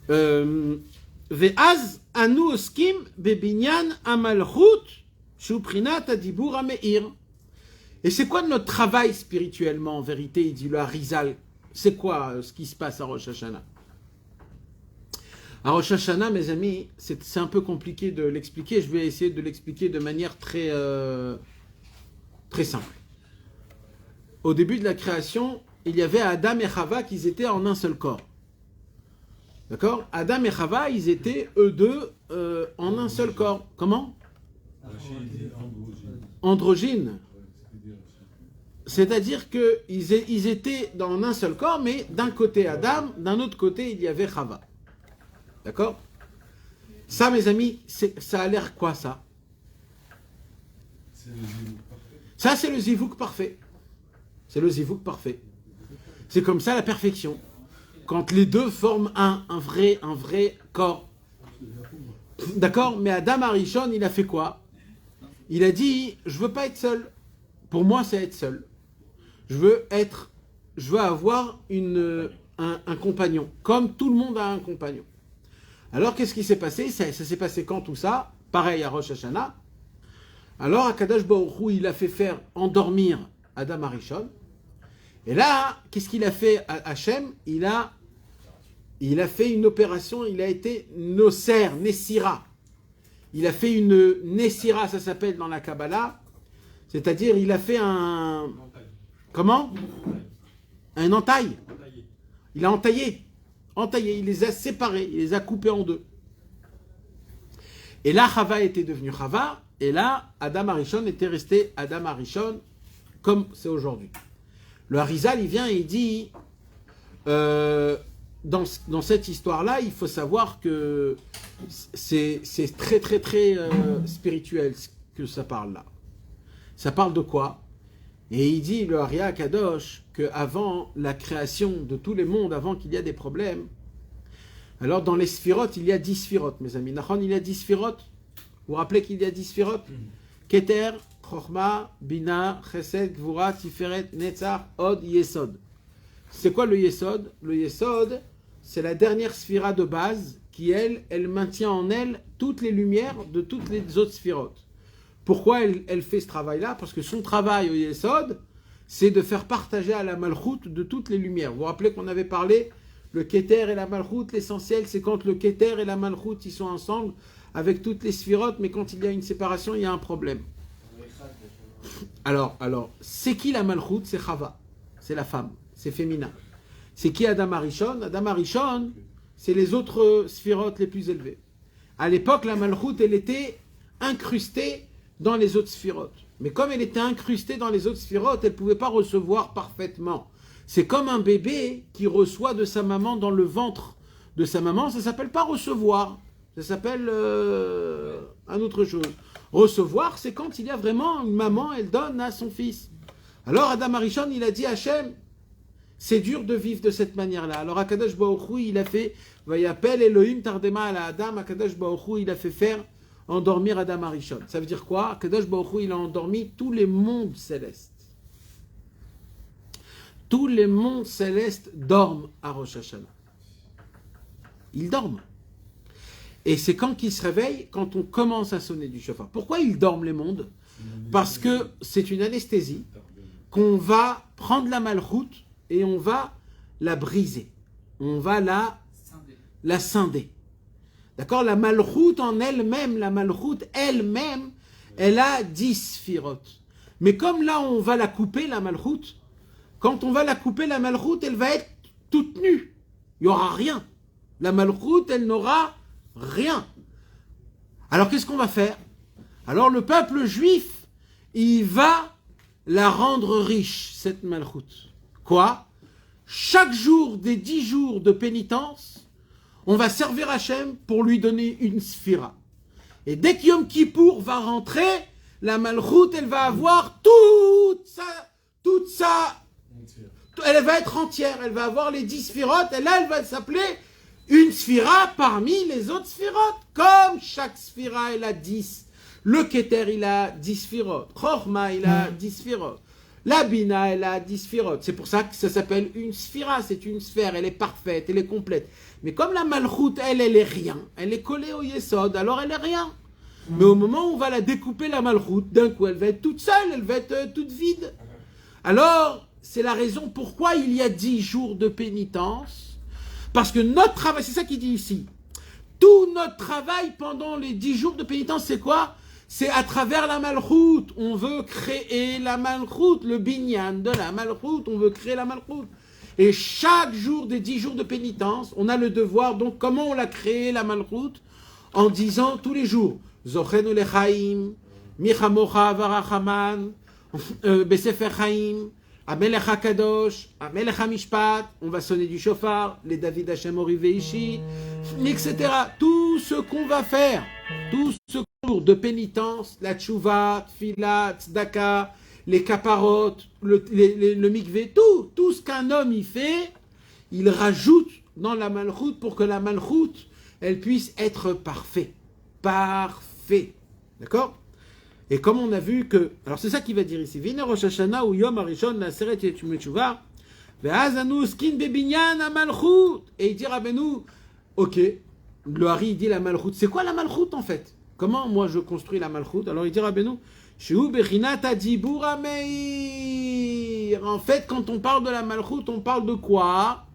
Ve'az anu oskim bebinyan amalchut shuprinat adibur ameir. Et c'est quoi notre travail spirituellement en vérité, il dit le Harizal. C'est quoi ce qui se passe à Rosh Hashanah? À Rosh Hashanah, mes amis, c'est un peu compliqué de l'expliquer. Je vais essayer de l'expliquer de manière très simple. Au début de la création, il y avait Adam et Chava qui étaient en un seul corps. D'accord? Adam et Chava, ils étaient eux deux en un seul corps. Comment? Androgyne. C'est-à-dire qu'ils étaient dans un seul corps, mais d'un côté Adam, d'un autre côté il y avait Chava. D'accord? Ça, mes amis, ça a l'air quoi, ça? Ça, c'est le zivouk parfait. C'est le zivouk parfait. C'est comme ça la perfection. Quand les deux forment un vrai corps. D'accord? Mais Adam Arishon, il a fait quoi? Il a dit, je veux pas être seul. Pour moi, c'est être seul. Je veux avoir un compagnon. Comme tout le monde a un compagnon. Alors, qu'est-ce qui s'est passé? Ça s'est passé quand tout ça? Pareil à Rosh Hashanah. Alors, Akadosh Baruch Hu, il a fait faire endormir Adam Arishon. Et là, qu'est-ce qu'il a fait à Hachem? Il a fait une opération, il a été Noser, Nessira. Il a fait une Nessira, ça s'appelle dans la Kabbalah. C'est-à-dire, il a fait un... Comment? Un entaille. Il a entaillé. Il les a séparés, il les a coupés en deux. Et là, Chava était devenu Chava, et là, Adam Arishon était resté Adam Arishon, comme c'est aujourd'hui. Le Harizal, il vient et il dit, dans cette histoire-là, il faut savoir que c'est très spirituel ce que ça parle là. Ça parle de quoi? Et il dit, le Haria Kadosh, qu'avant la création de tous les mondes, avant qu'il y ait des problèmes, alors dans les sphirotes, il y a 10 sphirotes, mes amis. Nachon, il y a 10 sphirotes. Vous vous rappelez qu'il y a 10 sphirotes? Keter, Chochma, Bina, Chesed, Gvura, Tiferet, Netzach, Od, Yesod. C'est quoi le Yesod? Le Yesod, c'est la dernière sphira de base qui, elle maintient en elle toutes les lumières de toutes les autres sphirotes. Pourquoi elle fait ce travail-là? Parce que son travail au Yesod, c'est de faire partager à la Malchut de toutes les lumières. Vous vous rappelez qu'on avait parlé, le Keter et la Malchut, l'essentiel, c'est quand le Keter et la Malchut, ils sont ensemble avec toutes les sphirotes, mais quand il y a une séparation, il y a un problème. Alors, c'est qui la Malchut? C'est Chava, c'est la femme, c'est féminin. C'est qui Adam Arishon? Adam Arishon, c'est les autres sphirotes les plus élevées. À l'époque, la Malchut, elle était incrustée dans les autres sphirotes. Mais comme elle était incrustée dans les autres sphirotes, elle ne pouvait pas recevoir parfaitement. C'est comme un bébé qui reçoit de sa maman dans le ventre de sa maman, ça ne s'appelle pas recevoir. Ça s'appelle un autre chose. Recevoir, c'est quand il y a vraiment une maman, elle donne à son fils. Alors Adam Arishon, il a dit à Hachem, c'est dur de vivre de cette manière-là. Alors Akadosh Baruch Hu, il a fait, Vayapel Elohim Tardema ala Adam, Akadosh Baruch Hu, il a fait faire endormir Adam Arishon. Ça veut dire quoi? Akadosh Baruch Hu, il a endormi tous les mondes célestes. Tous les mondes célestes dorment à Rosh Hashanah. Ils dorment. Et c'est quand ils se réveillent, quand on commence à sonner du shofar. Pourquoi ils dorment les mondes? Parce que c'est une anesthésie qu'on va prendre la malchoute et on va la briser. On va la scinder. D'accord? La malchoute en elle-même, elle a 10 sphirotes. Mais comme là, on va la couper, la malchoute, quand on va la couper, la malchoute, elle va être toute nue. Il n'y aura rien. La malchoute, elle n'aura rien. Alors qu'est-ce qu'on va faire? Alors le peuple juif, il va la rendre riche, cette malchoute. Quoi? Chaque jour des 10 jours de pénitence, on va servir Hachem pour lui donner une sphira. Et dès que Yom Kippour va rentrer, la malchoute, elle va avoir toute ça, elle va être entière, elle va avoir les 10 sphirotes, et là elle va s'appeler une sphira parmi les autres sphirotes, comme chaque sphira elle a 10. Le Keter il a 10 sphirotes, Chorma il a 10 sphirotes, la Bina elle a 10 sphirotes, c'est pour ça que ça s'appelle une sphira, c'est une sphère, elle est parfaite, elle est complète. Mais comme la Malchut elle est rien, elle est collée au Yesod, alors elle est rien. Mais au moment où on va la découper la Malchut, d'un coup elle va être toute seule, elle va être toute vide. Alors, c'est la raison pourquoi il y a 10 jours de pénitence. Parce que notre travail, c'est ça qu'il dit ici. Tout notre travail pendant les 10 jours de pénitence, c'est quoi? C'est à travers la Malchut. On veut créer la Malchut, le binyan de la Malchut. On veut créer la Malchut. Et chaque jour des 10 jours de pénitence, on a le devoir, donc comment on l'a créé la Malchut? En disant tous les jours, Zochenu lechaim, Michamocha varachaman, Besefer Chaim, Amelech HaKadosh, Amelech HaMishpat, on va sonner du shofar, les David Hashem Oriveishi, etc. Tout ce qu'on va faire, tout ce cours de pénitence, la tchouva, tfila, tzedaka, les kaparot, le mikvé, tout ce qu'un homme y fait, il rajoute dans la malchut pour que la malchut, elle puisse être parfaite. Parfait. D'accord? Et comme on a vu que... Alors c'est ça qu'il va dire ici. Vine Rosh Hashanah ou Yom Arishon Naseret Yom Teshuvah Ve'azanu skin bebinyan ha-malchut. Et il dit Rabbeinu, ok, le Hari il dit la malchut. C'est quoi la malchut en fait? Comment moi je construis la malchut? Alors il dit Rabbeinu, Shehu bechinat hadibur hameir. En fait, quand on parle de la malchut, on parle de quoi?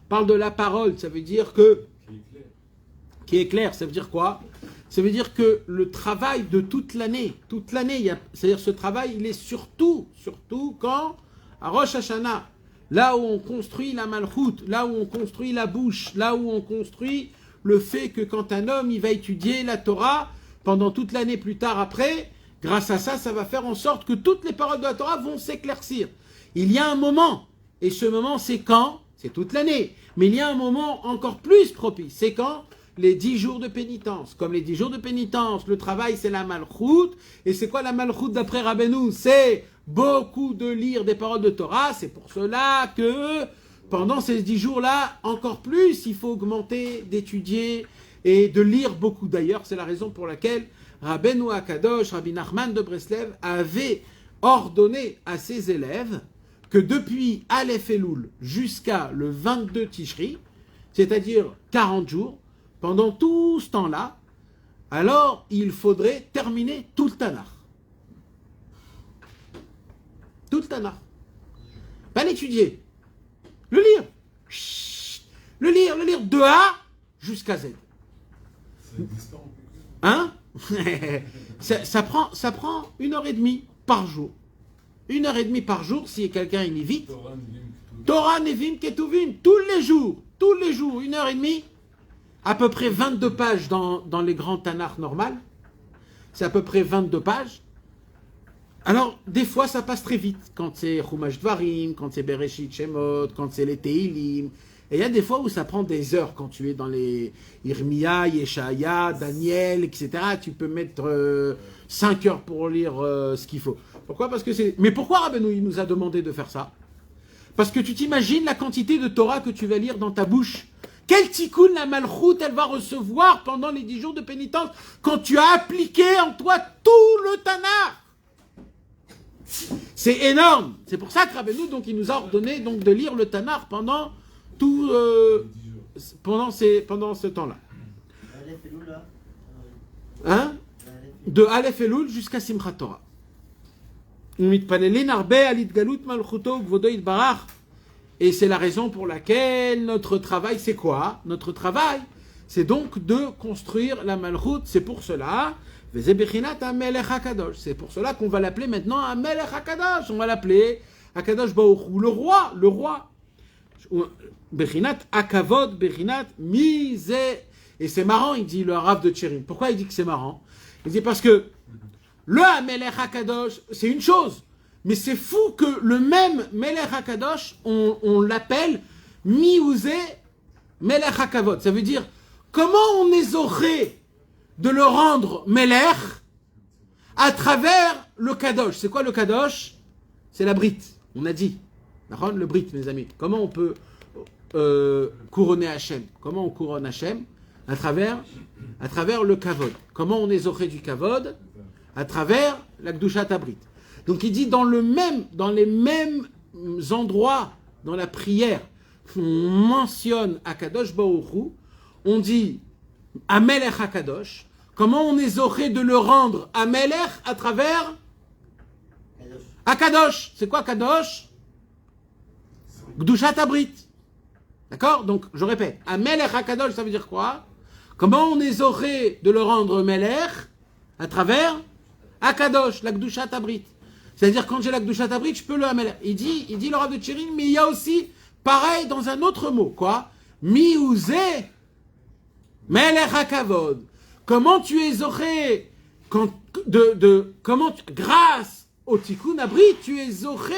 On parle de la parole. Ça veut dire que... Qui est clair, ça veut dire quoi? Ça veut dire que le travail de toute l'année, c'est-à-dire ce travail, il est surtout quand, à Rosh Hashanah, là où on construit la malchut, là où on construit la bouche, là où on construit le fait que quand un homme, il va étudier la Torah, pendant toute l'année plus tard après, grâce à ça, ça va faire en sorte que toutes les paroles de la Torah vont s'éclaircir. Il y a un moment, et ce moment c'est quand? C'est toute l'année. Mais il y a un moment encore plus propice, c'est quand? Les 10 jours de pénitence. Comme les 10 jours de pénitence, le travail c'est la malchut. Et c'est quoi la malchut d'après Rabbeinu? C'est beaucoup de lire des paroles de Torah. C'est pour cela que pendant ces 10 jours-là, encore plus, il faut augmenter d'étudier et de lire beaucoup. D'ailleurs, c'est la raison pour laquelle Rabbeinu Akadosh, Rabbi Nachman de Breslev, avait ordonné à ses élèves que depuis Aleph Elul jusqu'à le 22 Tishri, c'est-à-dire 40 jours, pendant tout ce temps-là, alors il faudrait terminer tout le Tanakh. Tout le Tanakh. Pas l'étudier. Le lire. Chut. Le lire de A jusqu'à Z. Hein? ça prend 1h30 par jour. 1h30 par jour, si quelqu'un il lit vite. Torah, Nevim, Ketuvim, tous les jours, 1h30. À peu près 22 pages dans les grands Tanakh normales. C'est à peu près 22 pages. Alors, des fois, ça passe très vite. Quand c'est Chumash Dvarim, quand c'est Bereshit Shemot, quand c'est les Tehilim. Et il y a des fois où ça prend des heures quand tu es dans les Irmia, Yeshaya, Daniel, etc. Tu peux mettre 5 heures pour lire ce qu'il faut. Pourquoi? Parce que c'est... Mais pourquoi Rabbeinu il nous a demandé de faire ça? Parce que tu t'imagines la quantité de Torah que tu vas lire dans ta bouche. Quel tikkun la malchut elle va recevoir pendant les 10 jours de pénitence quand tu as appliqué en toi tout le Tanakh. C'est énorme. C'est pour ça que Rabbeinu donc il nous a ordonné donc de lire le Tanakh pendant tout pendant ce temps-là. Hein? De Aleph Elul jusqu'à Simchat Torah. Mitpanelin arbe alit galut malchuto gvodo itbarach. Et c'est la raison pour laquelle notre travail, c'est quoi? Notre travail, c'est donc de construire la malchut. C'est pour cela, c'est pour cela qu'on va l'appeler maintenant Amelech HaKadosh. On va l'appeler Akadosh Baruch Hu, le roi. Bechinat Akavod, Bechinat Mizeh. Et c'est marrant, il dit le Rav de Tchérim. Pourquoi il dit que c'est marrant? Il dit parce que le Amelech HaKadosh, c'est une chose. Mais c'est fou que le même Melech HaKadosh, on l'appelle Miouzé Melech HaKavod. Ça veut dire, comment on est zoré de le rendre Melech à travers le Kadosh. C'est quoi le Kadosh? c'est la brite. On a dit. D'accord, le brite, mes amis. Comment on peut couronner Hachem? Comment on couronne Hachem? À travers le kavod. Comment on est zoché du kavod? À travers la Gdushat Abrit. Donc il dit dans les mêmes endroits dans la prière, on mentionne Akadosh Baruch Hu, on dit Amelech Akadosh. Comment on est zoché de le rendre Amelech à travers Akadosh? C'est quoi Kadosh? Gdushat Abrit. D'accord? Donc je répète, Amelech Akadosh, ça veut dire quoi? Comment on est zoché de le rendre Melech à travers Akadosh, la Gdushat Abrit. C'est-à-dire, quand j'ai la Gdushat Abrit, je peux le Amelech. Il dit le Rav de Tchirin, mais il y a aussi, pareil, dans un autre mot, quoi? Miouze Melech HaKavod. Comment tu es zoché, grâce au Tikkun Abrit, tu es zoché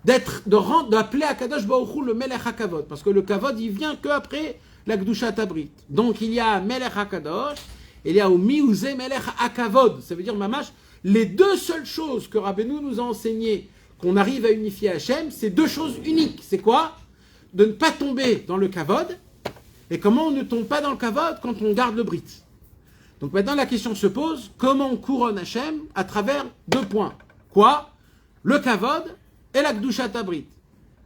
d'appeler Akadosh Baruch Hu le Melech HaKavod. Parce que le Kavod, il vient qu'après la Gdushat Abrit. Donc, il y a Melech HaKadosh, et il y a au Miouze Melech HaKavod. Ça veut dire, mamash, les deux seules choses que Rabbeinu nous a enseigné, qu'on arrive à unifier Hachem, c'est deux choses uniques. C'est quoi? De ne pas tomber dans le kavod. Et comment on ne tombe pas dans le kavod quand on garde le brit? Donc maintenant la question se pose, comment on couronne Hachem à travers deux points? Quoi? Le kavod et la Gdushat Abrit.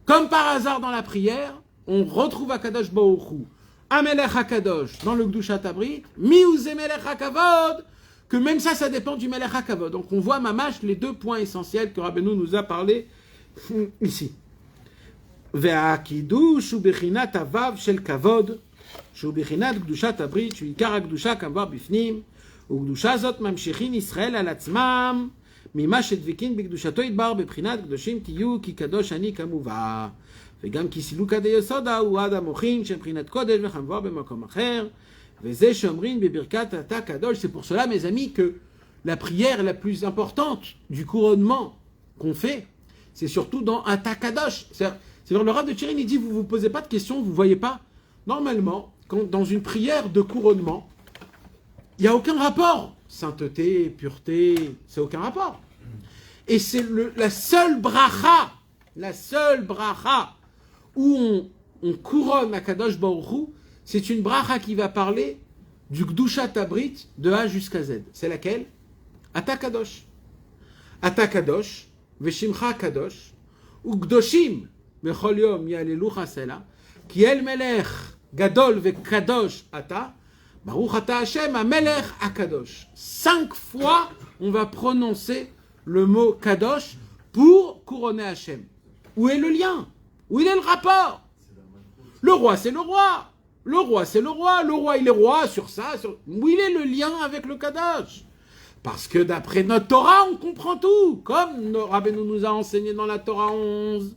Comme par hasard dans la prière, on retrouve Akadosh Baruch Hu, Amelech HaKadosh dans le Gdushat Abrit, Miouze Melech HaKavod, que même ça dépend du Melech HaKavod. Donc on voit mamash les deux points essentiels que Rabbeinu nous a parlé ici. והקידוש הוא בחינת הוו של כבוד, שהוא בחינת קדושת הברית, שהוא עיקר הקדושה כמובן בפנים, וקדושה זאת ממשיכין ישראל על עצמם, ממה שדבקין בקדושתו ידבר בבחינת קדושים תהיו, כי קדוש אני כמובן. וגם כי סילוקא דיסודא הוא עד המוחין, שמבחינת קודש וכמובן במקום אחר, וזה שאומרים בברכת אתה קדוש. C'est pour cela, mes amis, que la prière la plus importante du couronnement qu'on fait, c'est surtout dans Ata Kadosh. C'est-à-dire, le Rav de Tchirin, il dit, vous ne vous posez pas de questions, vous ne voyez pas. Normalement, dans une prière de couronnement, il n'y a aucun rapport. Sainteté, pureté, c'est aucun rapport. Et c'est la seule bracha où on couronne Akadosh Baruch Hu, c'est une bracha qui va parler du Gdushat Abrit de A jusqu'à Z. C'est laquelle? Ata Kadosh. Ata Kadosh, Veshimcha Kadosh, Ugdoshim, Bechol Yom Yalelucha Sela, Ki El Melech Gadol Vekadosh Ata, Baruch Ata Hashem Amelech Akadosh. 5 fois, on va prononcer le mot Kadosh pour couronner Hashem. Où est le lien? Où est le rapport? Le roi, c'est le roi. Le roi, c'est le roi. Le roi, il est roi sur ça. Où il est le lien avec le Kadosh? Parce que d'après notre Torah, on comprend tout. Comme Rabbeinu nous a enseigné dans la Torah 11,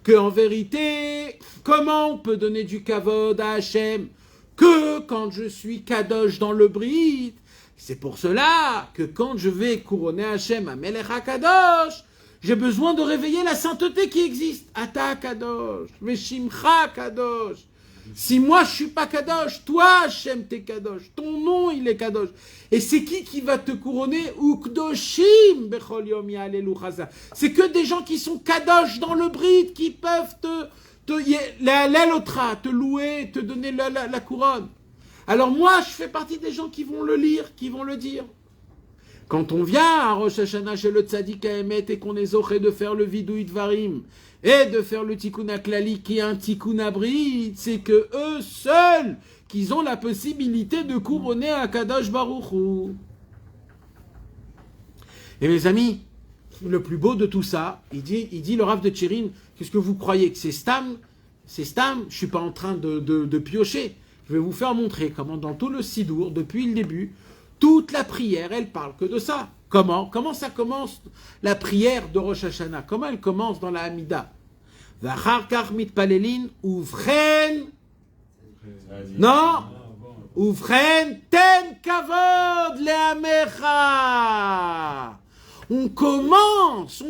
qu'en vérité, comment on peut donner du kavod à Hachem que quand je suis Kadosh dans le Brit? C'est pour cela que quand je vais couronner Hachem à Melech HaKadosh, j'ai besoin de réveiller la sainteté qui existe. Ata Kadosh, Veshimcha Kadosh. Si moi je suis pas Kadosh, toi Hachem t'es Kadosh, ton nom il est Kadosh. Et c'est qui va te couronner? Ukdoshim bechol yom ya'alelu chaza. C'est que des gens qui sont Kadosh dans le Brit, qui peuvent l'alotra, te louer, te donner la couronne. Alors moi je fais partie des gens qui vont le lire, qui vont le dire. Quand on vient à Rosh Hashanah chez le Tzadik Haemet et qu'on est zoché de faire le Vidouï Dvarim et de faire le Tikkun HaKlali qui est un Tikkun Abrit, c'est que eux seuls qu'ils ont la possibilité de couronner Akadosh Baruch Hu. Et mes amis, le plus beau de tout ça, il dit le Rav de Tchirin, qu'est-ce que vous croyez que c'est Stam? C'est Stam, je ne suis pas en train de piocher. Je vais vous faire montrer comment dans tout le Sidour, depuis le début, toute la prière, elle parle que de ça. Comment ça commence la prière de Rosh Hashanah? Comment elle commence dans la Hamida? V'achar kach mitpalelin uvchen. Non. Uvchen ten kavod le'amecha. On commence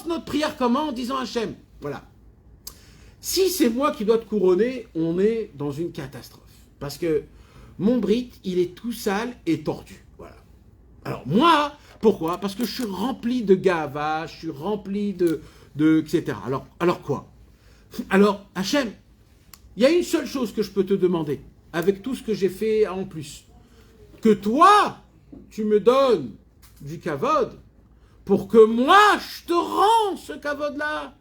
notre prière comment? En disant Hachem. Voilà. Si c'est moi qui dois te couronner, on est dans une catastrophe. Parce que mon brit, il est tout sale et tordu. Voilà. Alors moi, Pourquoi? Parce que je suis rempli de gava, je suis rempli de etc. Alors quoi? Alors, Hachem, il y a une seule chose que je peux te demander, avec tout ce que j'ai fait en plus. Que toi, tu me donnes du kavod, pour que moi, je te rends ce kavod-là.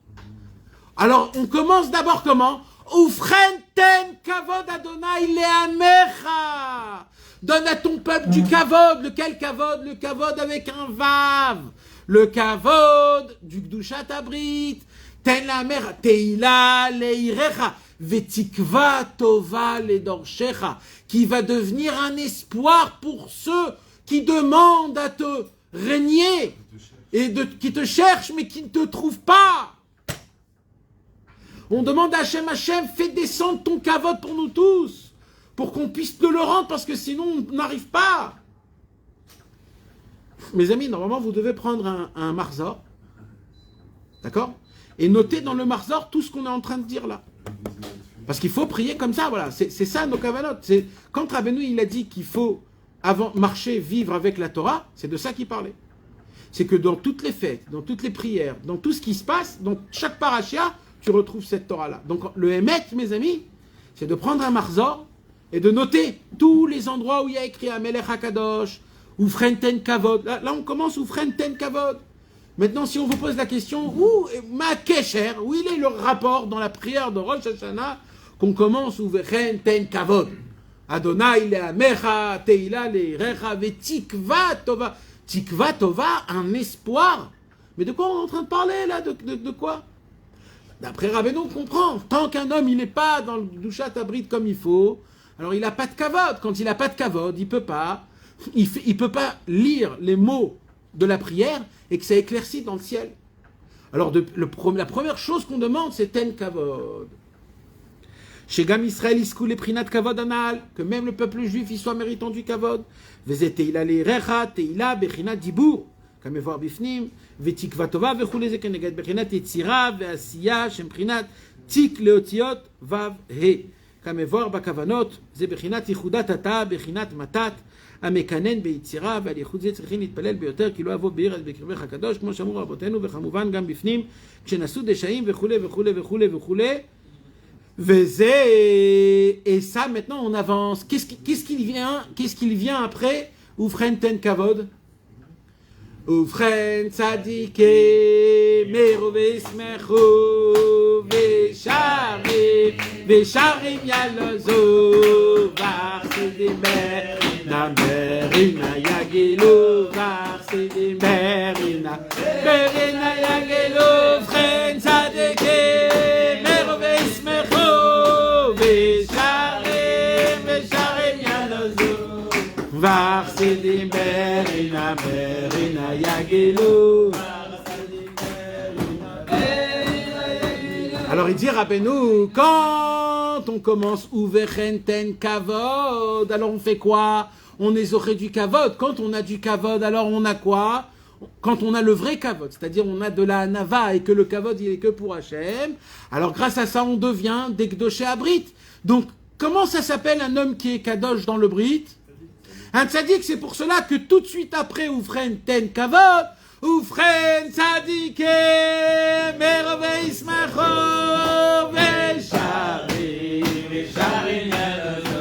Alors, on commence d'abord comment? Ufren ten kavod Adonai le'amecha. Donne à ton peuple du kavod. Lequel kavod? Le kavod avec un vav. Le kavod du Gdushat Abrit. Ten le'amecha. Teila leirecha. Vetikva tova ledorshecha. Qui va devenir un espoir pour ceux qui demandent à te régner. Et qui te cherchent mais qui ne te trouvent pas. On demande à Hachem, fais descendre ton kavod pour nous tous, pour qu'on puisse te le rendre, parce que sinon on n'arrive pas. Mes amis, normalement vous devez prendre un marzor, d'accord? Et noter dans le marzor tout ce qu'on est en train de dire là. Parce qu'il faut prier comme ça, voilà. C'est ça nos kavanot. Quand Rabbeinu il a dit qu'il faut avant marcher, vivre avec la Torah, c'est de ça qu'il parlait. C'est que dans toutes les fêtes, dans toutes les prières, dans tout ce qui se passe, dans chaque parashia, tu retrouves cette Torah-là. Donc le Emet, mes amis, c'est de prendre un marzor et de noter tous les endroits où il y a écrit Amelech HaKadosh, ou Frenten Kavod. Là, on commence ou Frenten Kavod. Maintenant, si on vous pose la question, où Ma Kesher, où il est le rapport dans la prière de Rosh Hashanah, qu'on commence ou Frenten Kavod. Adonai le'amecha, teila le'irecha, vetikva tova. Tikva tova, un espoir. Mais de quoi on est en train de parler là? De quoi? D'après Rabbeinu, on comprend. Tant qu'un homme, il n'est pas dans le Gdushat Abrit comme il faut, alors il n'a pas de kavod. Quand il n'a pas de kavod, il peut pas lire les mots de la prière et que ça éclaircit dans le ciel. Alors, la première chose qu'on demande, c'est ten kavod. Chez Gam Israël, iskou les prinat kavod anal, que même le peuple juif, il soit méritant du kavod. Vezet teila le recha, teila bechinat dibour. כמבואר בפנים, ותקווה טובה וכולי, זה כנגד בחינת יצירה ועשייה שמבחינת תיק לאותיות ו' ה'. כמבואר בכוונות, זה בחינת ייחודת התא, בחינת מתת, המקנן ביצירה, ועל ייחוד זה צריכים להתפלל ביותר, כי לא אבוא בעיר אז בקרבך הקדוש, כמו שאמרו רבותינו, וכמובן גם בפנים, כשנשאו דשאים וכולי וכולי וכולי וכולי. וזה, et ça maintenant on avance. Qu'est-ce qu'il vient après? Ufren ten kavod. Ufren tzadike mero ve'ismechu ve'sharim yalozu v'achsidimer namerina yagilu v'achsidimerina merina yagilu Ufren tzadike mero ve'ismechu ve'sharim yalozu v'achsidimerina merina yagilu. Alors il dit Rabbeinu, quand on commence Uvechen ten kavod, alors on fait quoi? On est aurait du kavod. Quand on a du kavod, alors on a quoi? Quand on a le vrai kavod, c'est-à-dire on a de la hanava et que le kavod il est que pour Hachem, alors grâce à ça on devient des Gdoshé Abrit. Donc comment ça s'appelle un homme qui est kadosh dans le Brit? Un tzaddik, c'est pour cela que tout de suite après Ufren ten kavod, Ufren tzadike mero ve'ismecho ve'sharim yalozu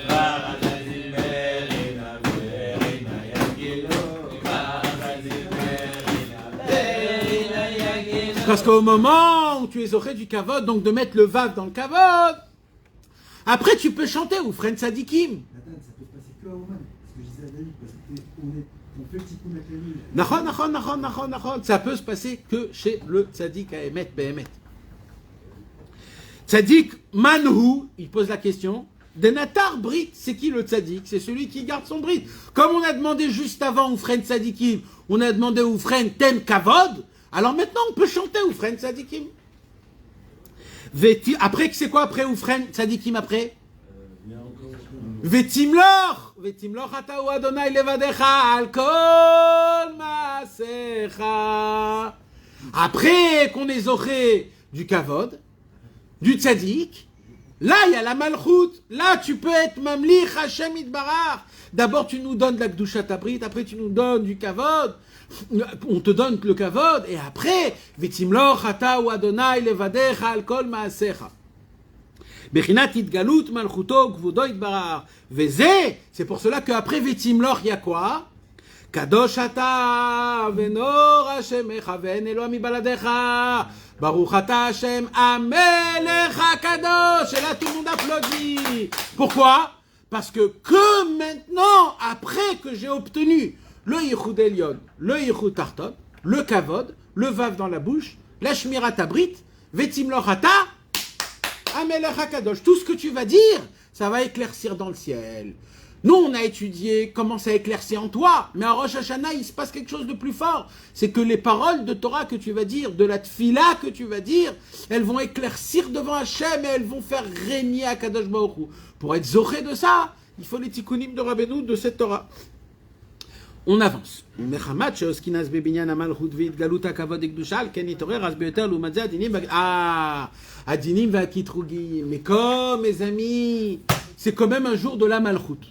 v'achsidimerina merina yagilu. Parce qu'au moment où tu es auprès du kavod, donc de mettre le vav dans le kavod, après tu peux chanter Ufren tzadikim. Ça peut se passer que chez le tzaddik à Emet Behemet. Tzaddik manhu, il pose la question, Denatar Brit, c'est qui le tzaddik? C'est celui qui garde son Brit. Comme on a demandé juste avant Ufren tzadikim, on a demandé Ufren ten kavod, alors maintenant on peut chanter Ufren tzadikim. Après, c'est quoi après Ufren tzadikim après? Vetimlor atau Adonai levadecha al kol maasecha. Après qu'on ait zoré du kavod, du tzaddik, Là, il y a la malchoute. Là, tu peux être mamlich Hashem Itbarach. D'abord, tu nous donnes la Kedushat Abrit, après tu nous donnes du kavod. On te donne le kavod, et après, Vitimloch ata ou Adonai levadecha al kol maasecha. Bechinat itgalut malchuto kvudo Itbarach. Veze, c'est pour cela qu'après Vitimloch, il y a quoi? Kadosh ata venor Hashemecha ven Elohim baladecha. Baruch ata Hashem amelech kadosh. Et là, tout le monde applaudit. Pourquoi? Parce que maintenant, après que j'ai obtenu le Yichud Elyon, le Yichud Tarton, le Kavod, le Vav dans la bouche, la Shmirat Abrit, Vetim Lochata, Amelech HaKadosh, tout ce que tu vas dire, ça va éclaircir dans le ciel. Nous, on a étudié comment ça éclaircit en toi, mais à Rosh Hashanah, il se passe quelque chose de plus fort. C'est que les paroles de Torah que tu vas dire, de la Tfila que tu vas dire, elles vont éclaircir devant Hachem et elles vont faire régner HaKadosh Baruch Hu. Pour être zoré de ça, il faut les tikkunim de Rabbeinu de cette Torah. On avance. Adinim va kitrugim. Mais comme, mes amis, c'est quand même un jour de la malchoute.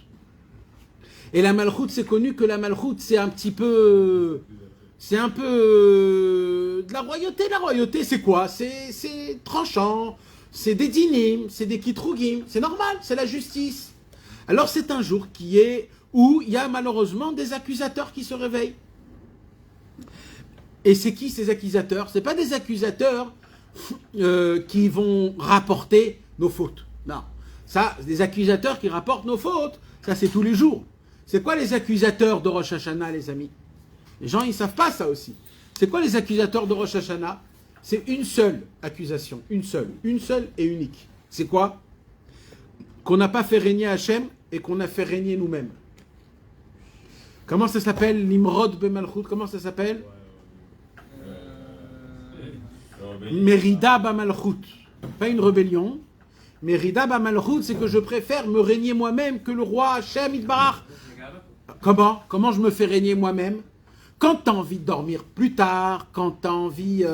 Et la malchoute, c'est connu que la malchoute, c'est un peu de la royauté. La royauté, c'est quoi? C'est tranchant, c'est des dinim, c'est des kitrugim. C'est normal, c'est la justice. Alors c'est un jour où il y a malheureusement des accusateurs qui se réveillent. Et c'est qui ces accusateurs? Ce n'est pas des accusateurs qui vont rapporter nos fautes. Non. Ça, des accusateurs qui rapportent nos fautes, ça c'est tous les jours. C'est quoi les accusateurs de Rosh Hashanah, les amis? Les gens, ils ne savent pas ça aussi. C'est quoi les accusateurs de Rosh Hashanah? C'est une seule accusation, une seule et unique. C'est quoi? Qu'on n'a pas fait régner Hachem et qu'on a fait régner nous-mêmes. Comment ça s'appelle? Nimrod Bemalchut, comment ça s'appelle? Merida Bamalchut. Pas une rébellion. Merida Bamalchut, c'est que je préfère me régner moi-même que le roi Hachem Itbarach. Comment je me fais régner moi-même? Quand tu as envie de dormir plus tard, quand tu as envie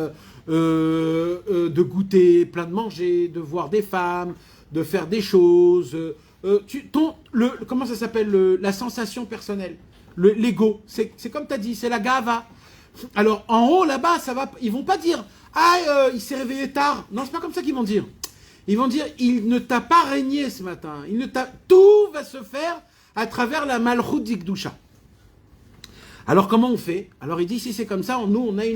de goûter plein de manger, de voir des femmes, de faire des choses, comment ça s'appelle, la sensation personnelle, l'ego, c'est comme tu as dit, c'est la gava. Alors en haut là-bas, ils vont pas dire il s'est réveillé tard. Non, c'est pas comme ça qu'ils vont dire. Ils vont dire il ne t'a pas régné ce matin. Tout va se faire à travers la malchut d'Ikdusha. Alors comment on fait? Alors il dit si c'est comme ça, nous on a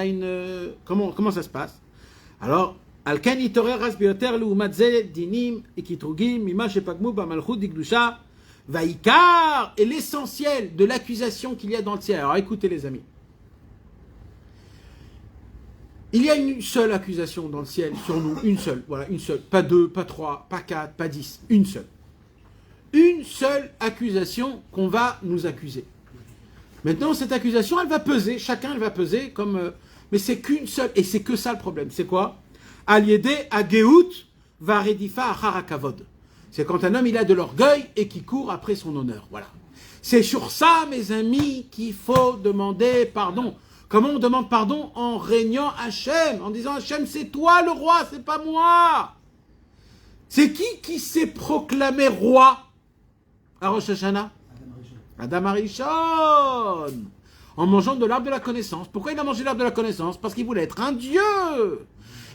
une comment ça se passe? Alors Alken itorer ras bioter leumat ze dinim ikitrugim mima shepagmu b'malchut d'Ikdusha vaikar, et l'essentiel de l'accusation qu'il y a dans le ciel. Alors écoutez les amis. Il y a une seule accusation dans le ciel sur nous, une seule, voilà, une seule, pas deux, pas trois, pas quatre, pas 10, une seule. Une seule accusation qu'on va nous accuser. Maintenant, cette accusation, elle va peser, chacun elle va peser comme... mais c'est qu'une seule, et c'est que ça le problème. C'est quoi? Aliédé à Geout va redifa achar hakavod. C'est quand un homme il a de l'orgueil et qui court après son honneur. Voilà. C'est sur ça, mes amis, qu'il faut demander pardon. Comment on demande pardon? En régnant Hachem, en disant Hachem, c'est toi le roi, c'est pas moi. C'est qui s'est proclamé roi à Rosh Hashanah? Adam Arishon. En mangeant de l'arbre de la connaissance. Pourquoi il a mangé l'arbre de la connaissance? Parce qu'il voulait être un dieu.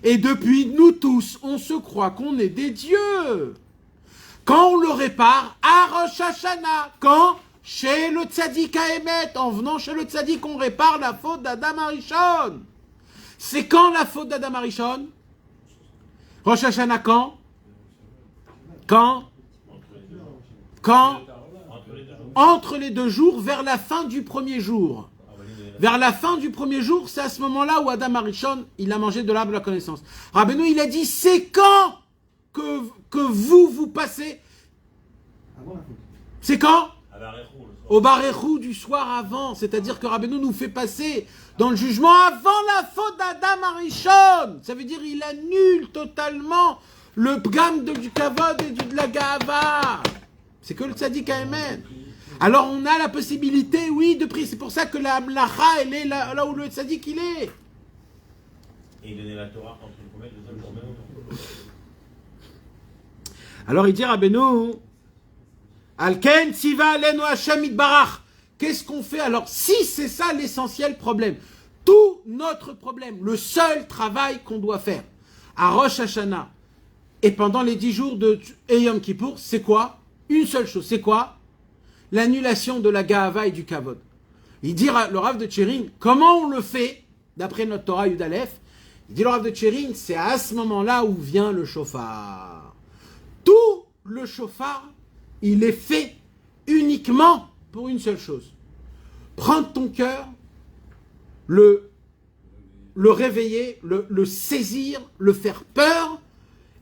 Et depuis, nous tous, on se croit qu'on est des dieux. Quand on le répare à Rosh Hashanah, quand chez le tzaddik Haemet, en venant chez le tzaddik, on répare la faute d'Adam Arishon. C'est quand la faute d'Adam Arishon? Rosh Hashanah quand? Entre les deux jours, vers la fin du premier jour. Vers la fin du premier jour, c'est à ce moment-là où Adam Arishon, il a mangé de l'arbre de la connaissance. Rabbeinu, il a dit, c'est quand que vous passez? C'est quand? Au Barechou du soir avant. C'est-à-dire que Rabbeinu nous fait passer dans le jugement avant la faute d'Adam Arishon. Ça veut dire qu'il annule totalement le pgam du kavod et de la gava. C'est que le tzaddik Haemet. Alors on a la possibilité, oui, de prier. C'est pour ça que la mlacha, elle est là où le tzaddik il est. Et il donnait la Torah entre le premier et le deuxième jour même. Alors il dit Rabbeinu, Alken Tziva Alenu Hashem Itbarach. Qu'est-ce qu'on fait alors? Si c'est ça l'essentiel problème, tout notre problème, le seul travail qu'on doit faire à Rosh Hashanah et pendant les 10 jours de Yom Kippour, c'est quoi? Une seule chose, c'est quoi? L'annulation de la Gahava et du Kavod. Il dit le Rav de Tchérin, comment on le fait d'après notre Torah Yud Aleph? Il dit le Rav de Tchérin, c'est à ce moment-là où vient le shofar. Tout le shofar, il est fait uniquement pour une seule chose. Prendre ton cœur, le réveiller, le saisir, le faire peur,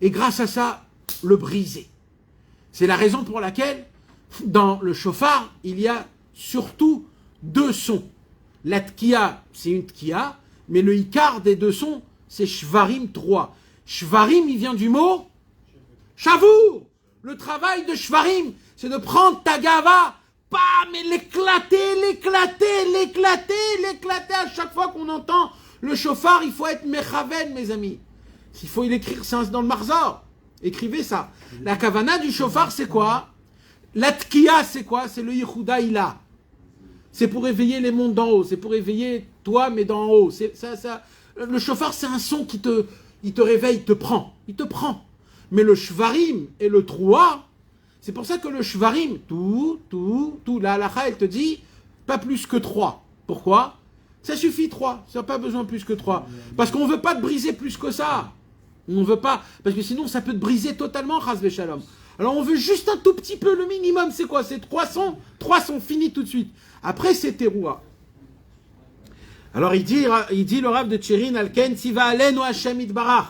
et grâce à ça, le briser. C'est la raison pour laquelle, dans le shofar, il y a surtout 2 sons. La tkiya, c'est une tkiya, mais le ikar des 2 sons, c'est shvarim 3. Shvarim, il vient du mot shavour. Le travail de shvarim, c'est de prendre ta gava, mais l'éclater. À chaque fois qu'on entend le shofar, il faut être mechaven, mes amis. Il faut l'écrire, c'est dans le Marzor. Écrivez ça. La kavana du shofar, c'est quoi? La tkiya, c'est quoi? C'est le yichuda ila. C'est pour éveiller les mondes d'en haut. C'est pour éveiller toi, mais d'en haut. Le shofar, c'est un son il te réveille, il te prend. Mais le shvarim et le troua, c'est pour ça que le shvarim, tout, la halacha, elle te dit, pas plus que 3. Pourquoi? Ça suffit 3. Ça n'a pas besoin plus que 3. Parce qu'on ne veut pas te briser plus que ça. On ne veut pas, parce que sinon ça peut te briser totalement, chas v'shalom. Alors on veut juste un tout petit peu, le minimum, c'est quoi? C'est 3 sons finis tout de suite. Après c'est teroua. Alors il dit le Rav de Tchérin, Alken Tziva Alenu Hashem Itbarach,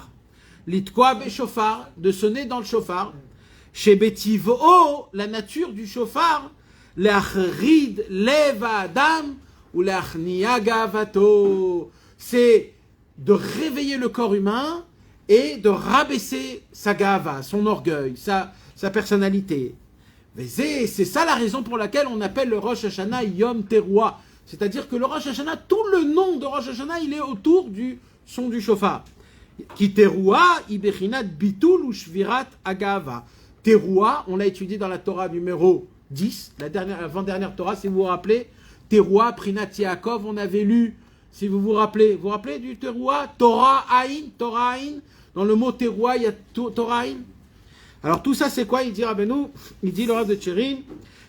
Litkwa Beshofar, de sonner dans le shofar, chez Betivo, la nature du shofar, Leachrid Leva Adam, ou Leachnia Gavato, c'est de réveiller le corps humain et de rabaisser sa gava, son orgueil, sa personnalité. Mais c'est ça la raison pour laquelle on appelle le Rosh Hashanah Yom Teruah. C'est-à-dire que le Rosh Hashanah, tout le nom de Rosh Hashanah, il est autour du son du shofar. Ki Teruah, ibechinat bitul ou shvirat agava. Teruah, on l'a étudié dans la Torah numéro 10, l'avant-dernière Torah, si vous vous rappelez. Teruah, Prinat Yaakov, on avait lu, si vous vous rappelez du Teruah, Torah Aïn. Dans le mot Teruah, il y a Torah Aïn. Alors tout ça, c'est quoi? Il dit Rabbeinu, il dit le Rav de Tchérin,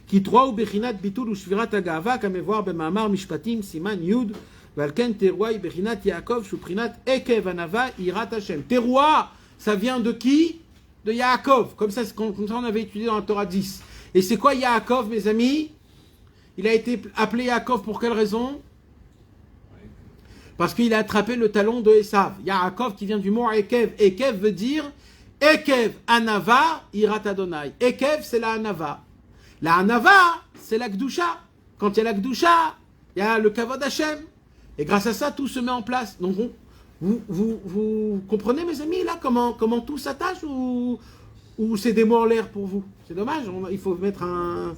Ki Teruah ou Bechinat Bitul ou Shvirat Agava, comme voir Bemamar Mishpatim Siman Yud, Valken Teruah Bechinat Yaakov, Shuprinat Ekev Anava Irat Hashem. Teruah, ça vient de qui? De Yaakov. Comme ça, on avait étudié dans la Torah 10. Et c'est quoi Yaakov, mes amis? Il a été appelé Yaakov pour quelle raison? Parce qu'il a attrapé le talon de Esav. Yaakov qui vient du mot Ekev. Ekev veut dire Ekev Anava Irat Adonai. Ekev, c'est la Anava. La Anava, c'est la Gdusha. Quand il y a la Gdusha, il y a le Kavod Hashem. Et grâce à ça, tout se met en place. Donc, vous comprenez, mes amis, là, comment tout s'attache ou c'est des mots en l'air pour vous? C'est dommage, il faut mettre un...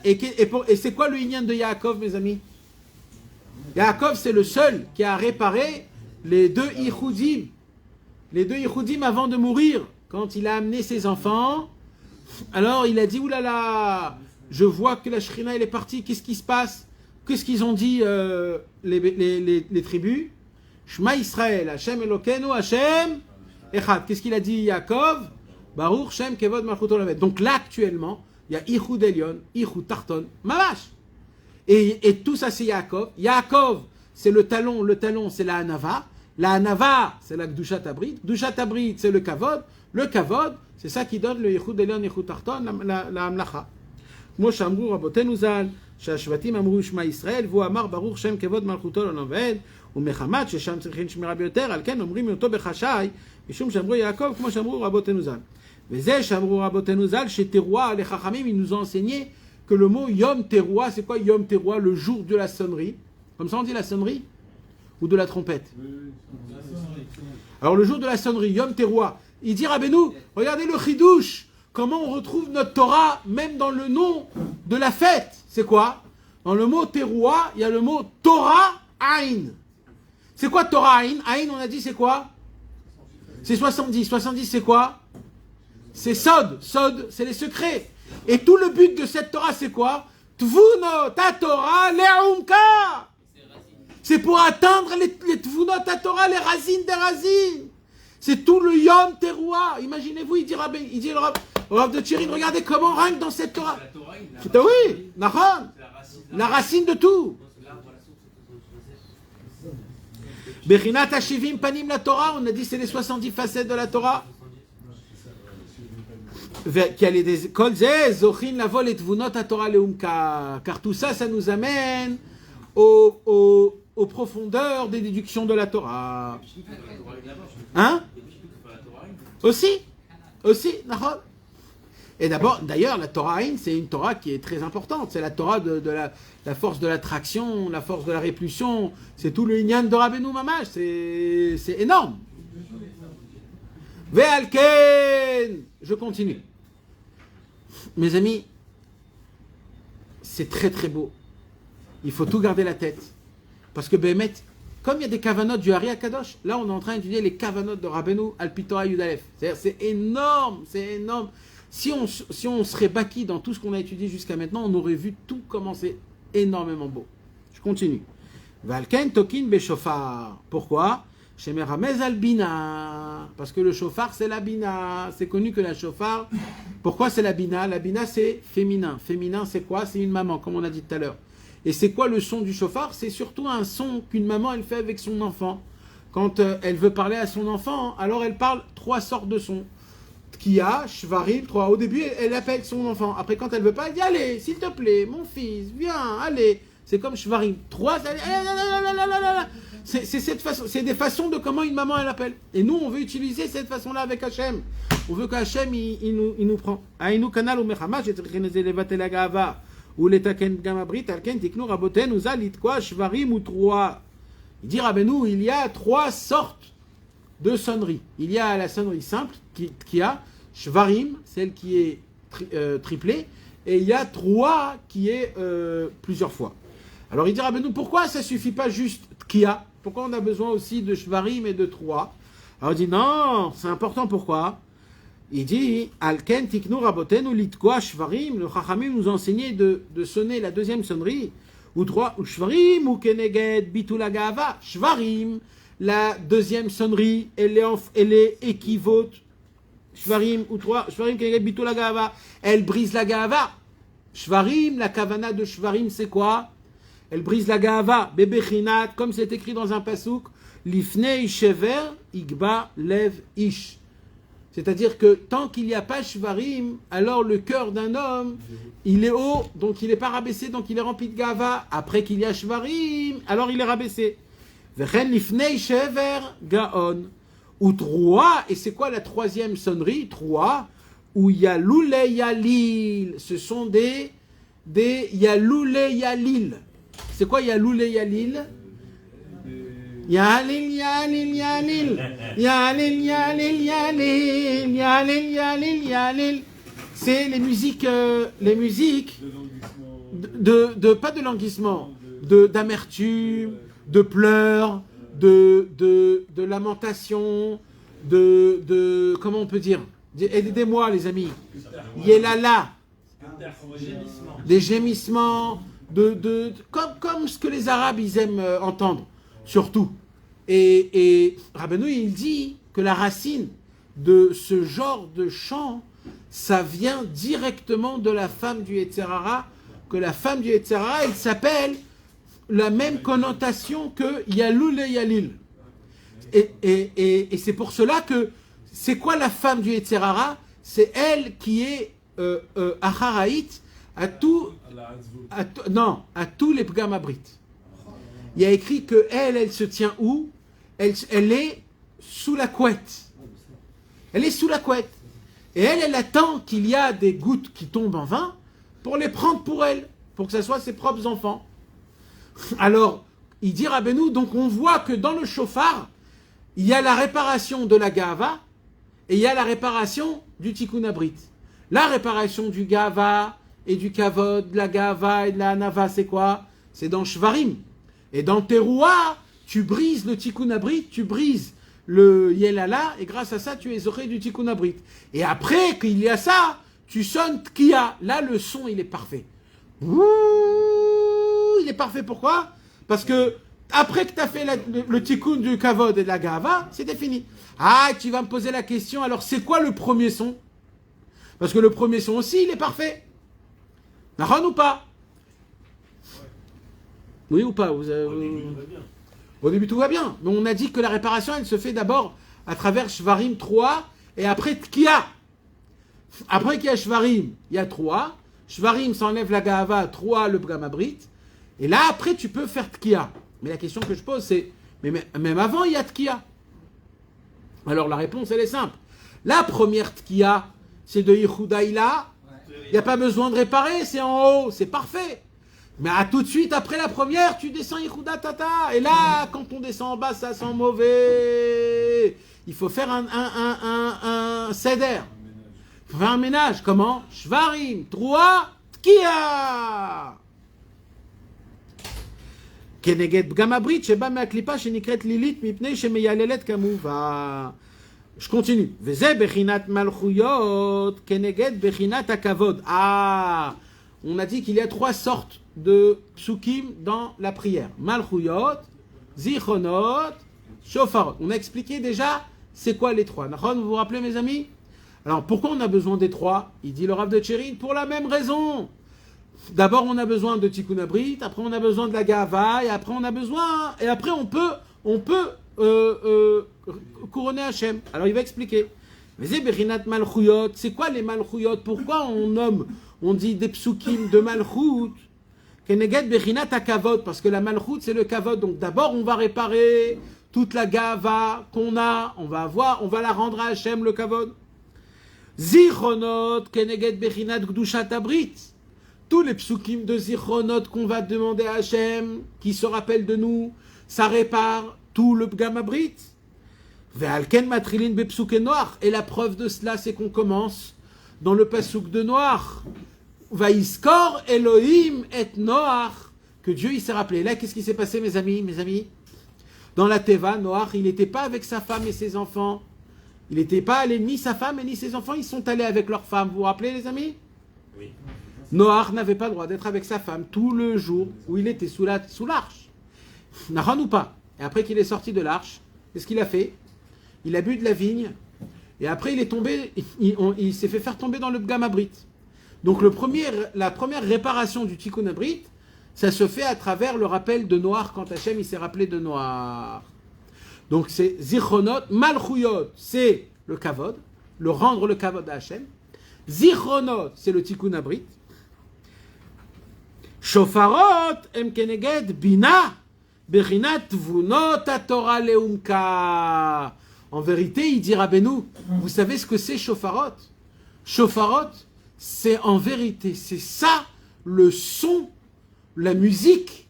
Et c'est quoi le Inyan de Yaakov, mes amis? Yaakov, c'est le seul qui a réparé les 2 Ichoudim. Les 2 Ichoudim avant de mourir. Quand il a amené ses enfants, alors il a dit, oulala, je vois que la Shrina, elle est partie, qu'est-ce qui se passe? Qu'est-ce qu'ils ont dit les tribus? Shema Israël, Hashem Elokeinu, Hashem Echad. Qu'est-ce qu'il a dit Yaakov? Baruch Shem Kevod Malchut Olam. Donc là, actuellement, il y a Ichud Elyon, Ichud Tarton, Mamash. Et tout ça, c'est Yaakov. Yaakov, c'est le talon, c'est la Hanava. La Hanava, c'est la Gdushat Abrit. Gdushat Abrit, c'est le Kavod. Le Kavod, c'est ça qui donne le Ichud Elyon, Ichud Tarton, la Amlacha. Mo Shamru Rabotenu Zal, Shashvatim Amru Shema Israël, Vo Amar Baruch Shem Kevod Malchut Olam Ved, Umechamat, Shesham Tzrichin Shmira Bioter, Alken Omrim Yoto Bechashai, Mishum Shamru Yaakov, Mo Shamru Rabotenu Zal. Mais Shamru Rabotenu Zal, chez Teruah, les Chachamim, ils nous ont enseigné que le mot Yom Teruah, c'est quoi Yom Teruah? Le jour de la sonnerie. Comme ça on dit la sonnerie? Ou de la trompette? Alors le jour de la sonnerie, Yom Teruah. Il dit Rabbeinu, regardez le Chidouche, comment on retrouve notre Torah même dans le nom de la fête. C'est quoi? Dans le mot Teruah, il y a le mot Torah Aïn. C'est quoi Torah Aïn? Aïn, on a dit c'est quoi? C'est 70. 70, c'est quoi? C'est Sod. Sod, c'est les secrets. Et tout le but de cette Torah, c'est quoi? Tvunot Torah le'umka. C'est pour atteindre les Tvunot Torah, les racines des racines. C'est tout le Yom Teruah. Imaginez-vous, il dit le Rav de Tchirin, regardez comment règne dans cette Torah. Oui, Nahon. La racine de tout. Bechinat Hashivim Panim la Torah, on a dit c'est les 70 facettes de la Torah. Car tout ça, ça nous amène aux profondeurs des déductions de la Torah. Hein? Aussi, Nahon. Et d'ailleurs, la Torah Aïn, c'est une Torah qui est très importante. C'est la Torah de la force de l'attraction, la force de la répulsion. C'est tout le Inyan de Rabbeinu Mamash. C'est énorme. Ve'alken. Je continue. Mes amis, c'est très très beau. Il faut tout garder la tête. Parce que Béhémet, comme il y a des kavanotes du Hari Akadosh, là on est en train d'étudier les kavanotes de Rabbeinu al Torah Yudalef. C'est énorme, c'est énorme. Si on serait baki dans tout ce qu'on a étudié jusqu'à maintenant, on aurait vu tout commencer énormément beau. Je continue. Valken tokin beshofar. Pourquoi? Shemer Ramez al bina. Parce que le shofar c'est la bina. C'est connu que la shofar. Pourquoi c'est la bina? La bina c'est féminin. Féminin c'est quoi? C'est une maman, comme on a dit tout à l'heure. Et c'est quoi le son du shofar? C'est surtout un son qu'une maman elle fait avec son enfant. Quand elle veut parler à son enfant, alors elle parle 3 sortes de sons. Kia, Shvarim, 3. Au début, elle appelle son enfant. Après, quand elle veut pas, elle dit allez, s'il te plaît, mon fils, viens, allez. C'est comme Shvarim. 3, c'est cette façon, c'est des façons de comment une maman elle appelle. Et nous, on veut utiliser cette façon-là avec Hachem. On veut qu'Hachem il nous prend. Aïnou kanal ou mechama, j'ai trinezé levaté la gava ou letaken gamabrit alken tiknu raboten uza litkwa Shvarim ou 3. Il dit Rabbeinu, il y a 3 sortes de sonneries. Il y a la sonnerie simple qui a Shvarim, celle qui est triplée, et il y a 3 qui est plusieurs fois. Alors il dit Rabbeinu, pourquoi ça suffit pas juste Tkia? Pourquoi on a besoin aussi de Shvarim et de 3? Alors il dit non, c'est important, pourquoi? Il dit Alken tiknu rabotenu litkwa Shvarim, le Chachamim nous a enseigné de sonner la deuxième sonnerie, ou 3, ou Shvarim, ou Keneged bitul hagava. Shvarim, la deuxième sonnerie, elle est équivoque. Shvarim ou 3, Shvarim Keneged bitul hagava. Elle brise la gava. Shvarim, la kavana de Shvarim, c'est quoi? Elle brise la gava. Bebechinat, comme c'est écrit dans un pasouk, Lifnei shever igba lev ish. C'est-à-dire que tant qu'il n'y a pas Shvarim, alors le cœur d'un homme, il est haut, donc il n'est pas rabaissé, donc il est rempli de gava. Après qu'il y a Shvarim, alors il est rabaissé. Vechen lifnei shever gaon. Ou 3, et c'est quoi la troisième sonnerie? 3, où il y a loulé yalil. Ce sont des yaloulé yalil. C'est quoi yaloulé yalil? Yalil, yalil, yalil. Yalil, yalil, yalil. Yalil, yalil, yalil. C'est les musiques pas de languissement, d'amertume, de pleurs, de lamentation, comment on peut dire? Aidez-moi les amis. Yelala. Des gémissements, comme ce que les Arabes ils aiment entendre. Surtout. Et Rabbeinu, il dit que la racine de ce genre de chant, ça vient directement de la femme du Yetzer Hara, que la femme du Yetzer Hara, elle s'appelle la même connotation que Yaloul et Yalil. Et c'est pour cela que, c'est quoi la femme du Yetzer Hara? C'est elle qui est Acharaït à tous les Pgam Abrit. Il y a écrit que elle se tient où? Elle est sous la couette. Elle est sous la couette. Et elle attend qu'il y a des gouttes qui tombent en vin pour les prendre pour elle, pour que ce soit ses propres enfants. Alors, il dit Rabbeinu, donc on voit que dans le shofar, il y a la réparation de la gava et il y a la réparation du tikkun abrit. La réparation du gava et du kavod, de la gava et de la hanava, c'est quoi? C'est dans Shvarim. Et dans Teruah, tu brises le tikkun abrit, tu brises le Yelala, et grâce à ça, tu es zoré du Tikkun Abrit. Et après qu'il y a ça, tu sonnes Tkiya. Là, le son, il est parfait. Ouh, il est parfait, pourquoi? Parce que après que tu as fait le Tikkun du Kavod et de la Gava, c'était fini. Ah, tu vas me poser la question, alors c'est quoi le premier son? Parce que le premier son aussi, il est parfait. Naran ou pas? Oui ou pas? Au début, tout va bien. Mais on a dit que la réparation, elle se fait d'abord à travers Shvarim 3 et après Tkiya. Après qu'il y a Shvarim, il y a 3. Shvarim, ça enlève la Gahava, 3, le Gamabrit. Et là, après, tu peux faire Tkiya. Mais la question que je pose, c'est, mais même avant, il y a Tkiya. Alors la réponse, elle est simple. La première Tkiya, c'est de Yehudaïla. Il n'y a pas besoin de réparer, c'est en haut, c'est parfait. Mais à tout de suite, après la première, tu descends Yehuda Tata. Et là, quand on descend en bas, ça sent mauvais. Il faut faire un seder. Il faut faire un ménage. Comment? Shvarim, 3, Tkiya. Keneged Gamabrit, Sheba Meaklipa, Shenikret Lilith, Mipnei, Shemeyalelet Kamuva. Je continue. Veze Bechinat Malchuyot, Keneged Bechinat Akavod. Ah, on a dit qu'il y a 3 sortes de psukim dans la prière. Malchuyot, Zichronot, Shofarot. On a expliqué déjà c'est quoi les 3. Vous vous rappelez mes amis? Alors pourquoi on a besoin des 3? Il dit le Rav de Tchérin pour la même raison. D'abord on a besoin de Tikkun Abrit, après on a besoin de la Gava, et après on peut couronner Hachem. Alors il va expliquer. Veze Bechinat Malchuyot, c'est quoi les Malchuyot? Pourquoi on dit des psukim de Malchut? Keneged Bechinat Akavod, parce que la Malchut c'est le Kavod. Donc d'abord on va réparer toute la Gava qu'on a, on va la rendre à Hachem le Kavod. Zichronot, Keneged Bechinat Gdushat Abrit. Tous les psukim de Zichronot qu'on va demander à Hachem, qui se rappellent de nous, ça répare tout le Gamabrit. Ve'alken matrilin bepsuke noir. Et la preuve de cela, c'est qu'on commence dans le pasuk de Noach. Vaïskor Elohim et Noach. Que Dieu il s'est rappelé. Là, qu'est-ce qui s'est passé, mes amis? Dans la Teva, Noach, il n'était pas avec sa femme et ses enfants. Il n'était pas allé, ni sa femme et ni ses enfants, ils sont allés avec leur femme. Vous vous rappelez, les amis? Oui. Noach n'avait pas le droit d'être avec sa femme tout le jour où il était sous l'arche. Naran ou pas? Et après qu'il est sorti de l'arche, qu'est-ce qu'il a fait? Il a bu de la vigne, et après il est tombé, il s'est fait faire tomber dans le Gamabrit. Donc la première réparation du Tikkun Abrit, ça se fait à travers le rappel de Noach, quand Hachem il s'est rappelé de Noach. Donc c'est Zichronot, Malchuyot, c'est le Kavod, le rendre le Kavod à Hachem. Zichronot, c'est le Tikkun Abrit. Shofarot, em keneged bina, bechinat vunot Torah leumka. En vérité, il dit Rabbeinu, vous savez ce que c'est Shofarot? Shofarot, c'est en vérité, c'est ça le son, la musique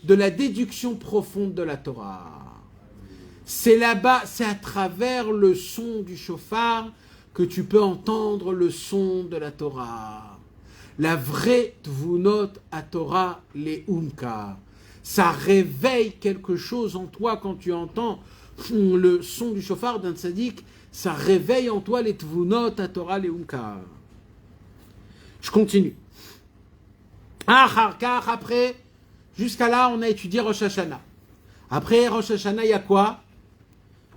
de la déduction profonde de la Torah. C'est là-bas, c'est à travers le son du shofar que tu peux entendre le son de la Torah. La vraie Tvunot à Torah leumka. Ça réveille quelque chose en toi quand tu entends le son du shofar d'un tzaddik, ça réveille en toi les Tvunot à Torah leumka. Je continue. Après, jusqu'à là, on a étudié Rosh Hashanah. Après Rosh Hashanah, il y a quoi?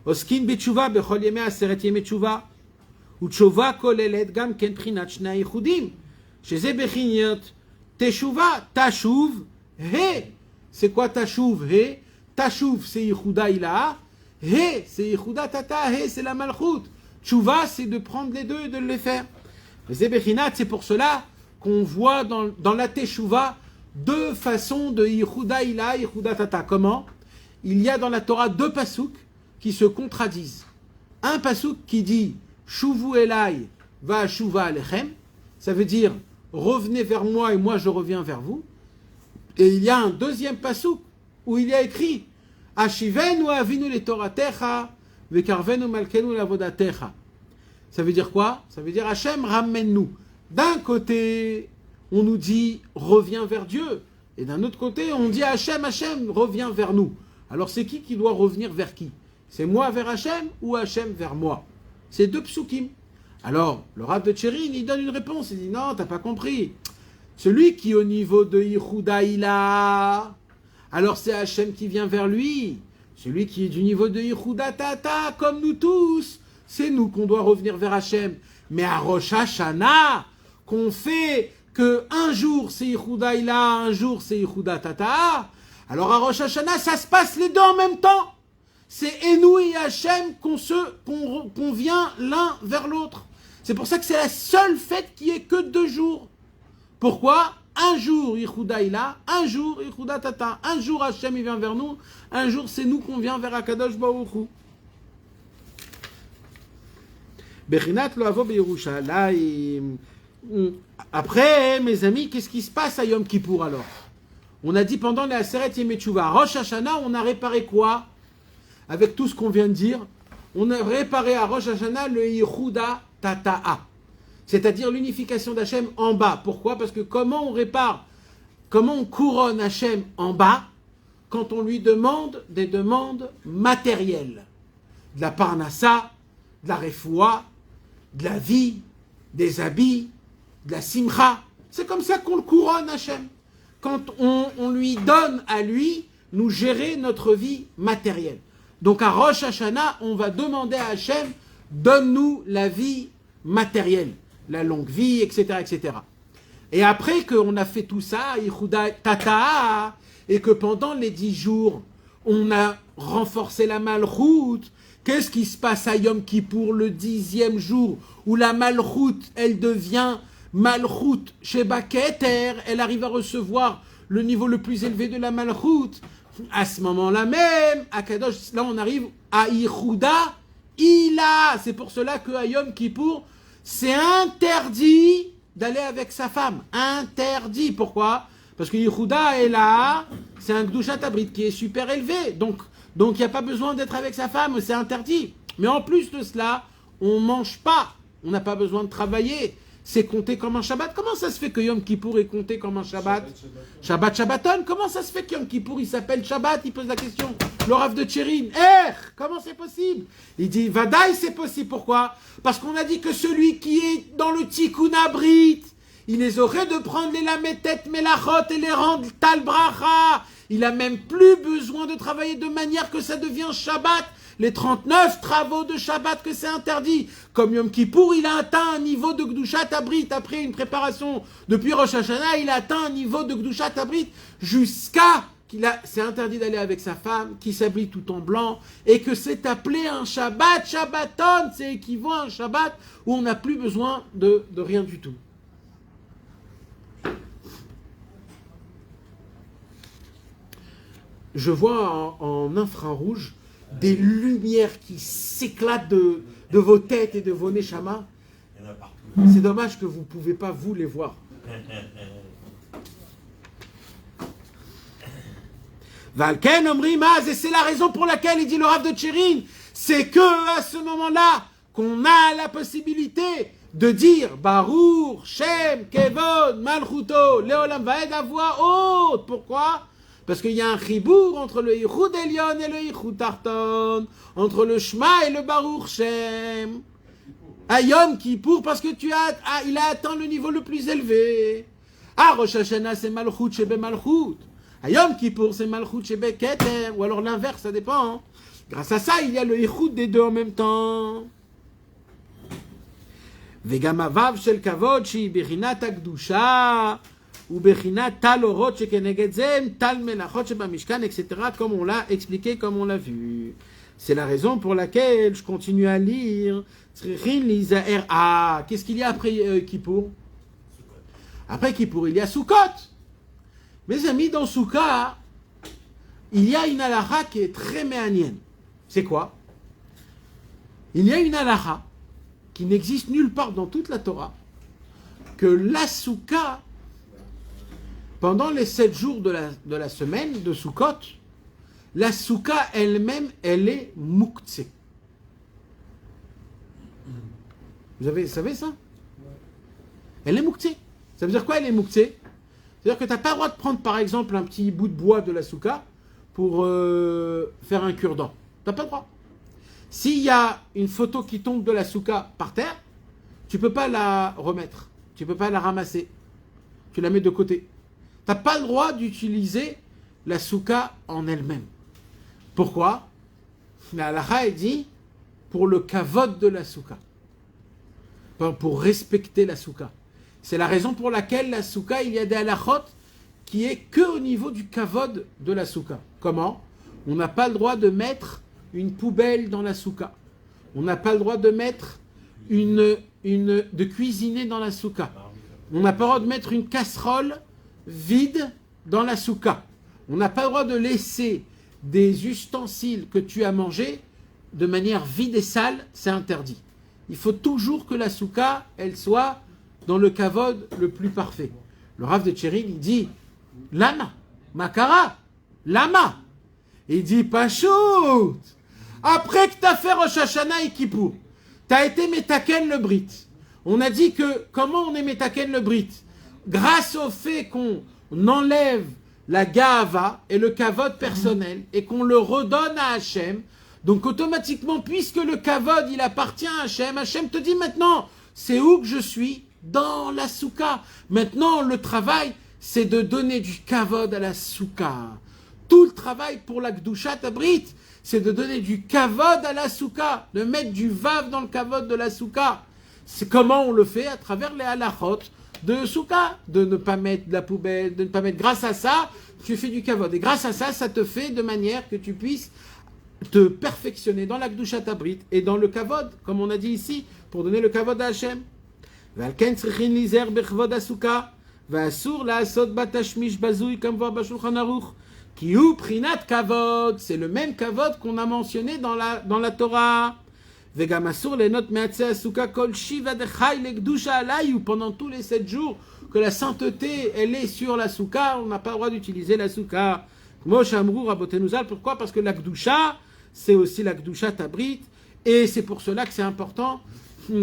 Oskin betchuva bechol yemei aseret yemei tshuva. Utshuva kolelet gam ken prinat shnei yichudim. Sheze bechinot teshuva, tashuv, he. C'est quoi tashuv, he? Tashuv, c'est Yehuda Ilaha. He, c'est Yehuda Tata. He, c'est la Malchut. Tshuva, c'est de prendre les deux et de les faire. Sheze bechinat, c'est pour cela qu'on voit dans la teshuva deux façons de Yehuda Ilaha, Yehuda Tata. Comment? Il y a dans la Torah 2 pasuk qui se contradisent. Un pasuk qui dit Shuvu Elai va Shuva Alechem, ça veut dire revenez vers moi et moi je reviens vers vous. Et il y a un deuxième pasuk où il y a écrit Ashivenu avinu le Toratecha vekarvenu malkenu lavodatecha. Ça veut dire quoi? Ça veut dire Hachem ramène-nous. D'un côté, on nous dit reviens vers Dieu, et d'un autre côté, on dit Hachem, Hachem, reviens vers nous. Alors c'est qui doit revenir vers qui? C'est moi vers Hachem ou Hachem vers moi? C'est deux psukim. Alors, le Rav de Tchérin, il donne une réponse. Il dit non, t'as pas compris. Celui qui est au niveau de Yehuda, il a. Alors c'est Hachem qui vient vers lui. Celui qui est du niveau de Yehuda Tata, comme nous tous, c'est nous qu'on doit revenir vers Hachem. Mais à Rosh Hashanah, qu'on fait que un jour c'est Yehuda Ila, un jour c'est Yehuda Tata, alors à Rosh Hashanah, ça se passe les deux en même temps. C'est Enou et Hachem qu'on vient l'un vers l'autre. C'est pour ça que c'est la seule fête qui est que 2 jours. Pourquoi? Un jour Yehuda Ila, un jour Yehuda Tata. Un jour Hachem il vient vers nous, un jour c'est nous qu'on vient vers Akadosh Baruch Hu. Bechinat lo avo b'Yerushalayim. Après, mes amis, qu'est-ce qui se passe à Yom Kippour alors? On a dit pendant les Aseret Yemei Teshuvah, Rosh Hashanah, on a réparé quoi? Avec tout ce qu'on vient de dire, on a réparé à Rosh Hashanah le Yehuda Tata'a. C'est-à-dire l'unification d'Hachem en bas. Pourquoi? Parce que comment on répare, comment on couronne Hachem en bas quand on lui demande des demandes matérielles? De la parnassa, de la refoua, de la vie, des habits, de la simcha. C'est comme ça qu'on le couronne Hachem. Quand on lui donne à lui, nous gérer notre vie matérielle. Donc à Rosh Hashanah, on va demander à Hachem, donne-nous la vie matérielle, la longue vie, etc., etc. Et après qu'on a fait tout ça, Yehuda Tata, et que pendant les 10 jours, on a renforcé la malchoute, qu'est-ce qui se passe à Yom Kippour, le 10e jour, où la malchoute, elle devient malchoute Sheba Keter, elle arrive à recevoir le niveau le plus élevé de la malchoute. À ce moment-là même, à Kadosh, là on arrive à Yehuda Ila. C'est pour cela qu'à Yom Kippour, c'est interdit d'aller avec sa femme. Interdit. Pourquoi? Parce que Yehuda Ila, c'est un Gdushat Abrit qui est super élevé. Donc il n'y a pas besoin d'être avec sa femme, c'est interdit. Mais en plus de cela, on ne mange pas. On n'a pas besoin de travailler. C'est compté comme un Shabbat. Comment ça se fait que Yom Kippour est compté comme un Shabbat? Shabbat Shabbaton. Comment ça se fait que Yom Kippour il s'appelle Shabbat? Il pose la question. Le Rav de Tchérin. Comment c'est possible? Il dit Vadaï c'est possible. Pourquoi? Parce qu'on a dit que celui qui est dans le Tikkun Abrit, il les aurait de prendre les lametet melachot et les rendre tal bracha. Il a même plus besoin de travailler de manière que ça devient Shabbat. Les 39 travaux de Shabbat que c'est interdit. Comme Yom Kippour, il a atteint un niveau de Gdushat Abrit. Après une préparation depuis Rosh Hashanah, il a atteint un niveau de Gdushat Abrit jusqu'à c'est interdit d'aller avec sa femme, qui s'habille tout en blanc, et que c'est appelé un Shabbat, Shabbaton, c'est équivalent à un Shabbat où on n'a plus besoin de rien du tout. Je vois en infrarouge des lumières qui s'éclatent de vos têtes et de vos neshamas. Il y en a partout. C'est dommage que vous ne pouvez pas vous les voir. Valken Omri Maz, et c'est la raison pour laquelle il dit le Rav de Tchérin, c'est que à ce moment-là qu'on a la possibilité de dire Baruch, Shem, Kevod, Malchuto, Leolam Vaed à voix haute. Pourquoi? Parce qu'il y a un chibour entre le Yichud Elyon et le Yichud Tarton, entre le Shema et le Baruch Shem. À Yom Kippour, parce que il a atteint le niveau le plus élevé. À Rosh Hashanah, c'est Malchut Shebe Malchut. À Yom Kippour, c'est Malchut Shebe Keter. Ou alors l'inverse, ça dépend. Grâce à ça, il y a le Yichud des deux en même temps. Vegam Avav Shel Kavod, Shi Bechinat Akdusha. Ou Bechinat Tal Orot Shekenegedzem, Tal Melachot Shebamishkan, etc. Comme on l'a expliqué, comme on l'a vu. C'est la raison pour laquelle je continue à lire. Qu'est-ce qu'il y a après Kippour? Après Kippour, il y a Sukkot. Mes amis, dans Sukkot, il y a une halakha qui est très méanienne. C'est quoi? Il y a une halakha qui n'existe nulle part dans toute la Torah, que la Sukkot, pendant les 7 jours de la semaine de Sukkot, la Sukkot elle-même, elle est muktzeh. Vous savez ça? Elle est muktzeh. Ça veut dire quoi, elle est muktzeh? C'est-à-dire que tu n'as pas le droit de prendre, par exemple, un petit bout de bois de la Sukkot pour faire un cure-dent. Tu n'as pas le droit. S'il y a une photo qui tombe de la souka par terre, tu ne peux pas la remettre. Tu ne peux pas la ramasser. Tu la mets de côté. Tu n'as pas le droit d'utiliser la souka en elle-même. Pourquoi? La halakha dit pour le kavod de la souka. Pour respecter la souka. C'est la raison pour laquelle la souka, il y a des halakhot qui est que au niveau du kavod de la souka. Comment? On n'a pas le droit de mettre une poubelle dans la souka. On n'a pas le droit de mettre de cuisiner dans la souka. On n'a pas le droit de mettre une casserole vide dans la souka. On n'a pas le droit de laisser des ustensiles que tu as mangés de manière vide et sale, c'est interdit. Il faut toujours que la souka, elle soit dans le kavod le plus parfait. Le Rav de Tchérin, il dit Lama, Makara, Lama. Il dit Pachout. Après que tu as fait Rosh Hashanah et Kippour, tu as été Metaken le Brit. On a dit que comment on est Metaken le Brit? Grâce au fait qu'on enlève la Gahava et le kavod personnel et qu'on le redonne à Hachem. Donc automatiquement, puisque le kavod il appartient à Hachem, Hachem te dit maintenant, c'est où que je suis? Dans la souka. Maintenant, le travail, c'est de donner du kavod à la souka. Tout le travail pour la Gdushat Abrit, c'est de donner du kavod à la souka, de mettre du vav dans le kavod de la souka. C'est comment on le fait? À travers les halachot de souka, de ne pas mettre de la poubelle, de ne pas mettre. Grâce à ça, tu fais du kavod. Et grâce à ça, ça te fait de manière que tu puisses te perfectionner dans la Gdushat Abrit et dans le kavod, comme on a dit ici, pour donner le kavod à Hachem. Valken tzrichin lizer bechvod asuka, va'asur la'asot batashmish bazouy comme voir bashulchan aruch. Kiou prinat kavod, c'est le même kavod qu'on a mentionné dans la Torah. Vegam asur lenot me'atze asuka kol shiva dechai legdusha alayu, pendant tous les 7 jours que la sainteté elle est sur la souka, on n'a pas le droit d'utiliser la souka. Moshe Amrou Rabotenu Zal, pourquoi? Parce que la Gdusha, c'est aussi la Gdusha Tabrit, et c'est pour cela que c'est important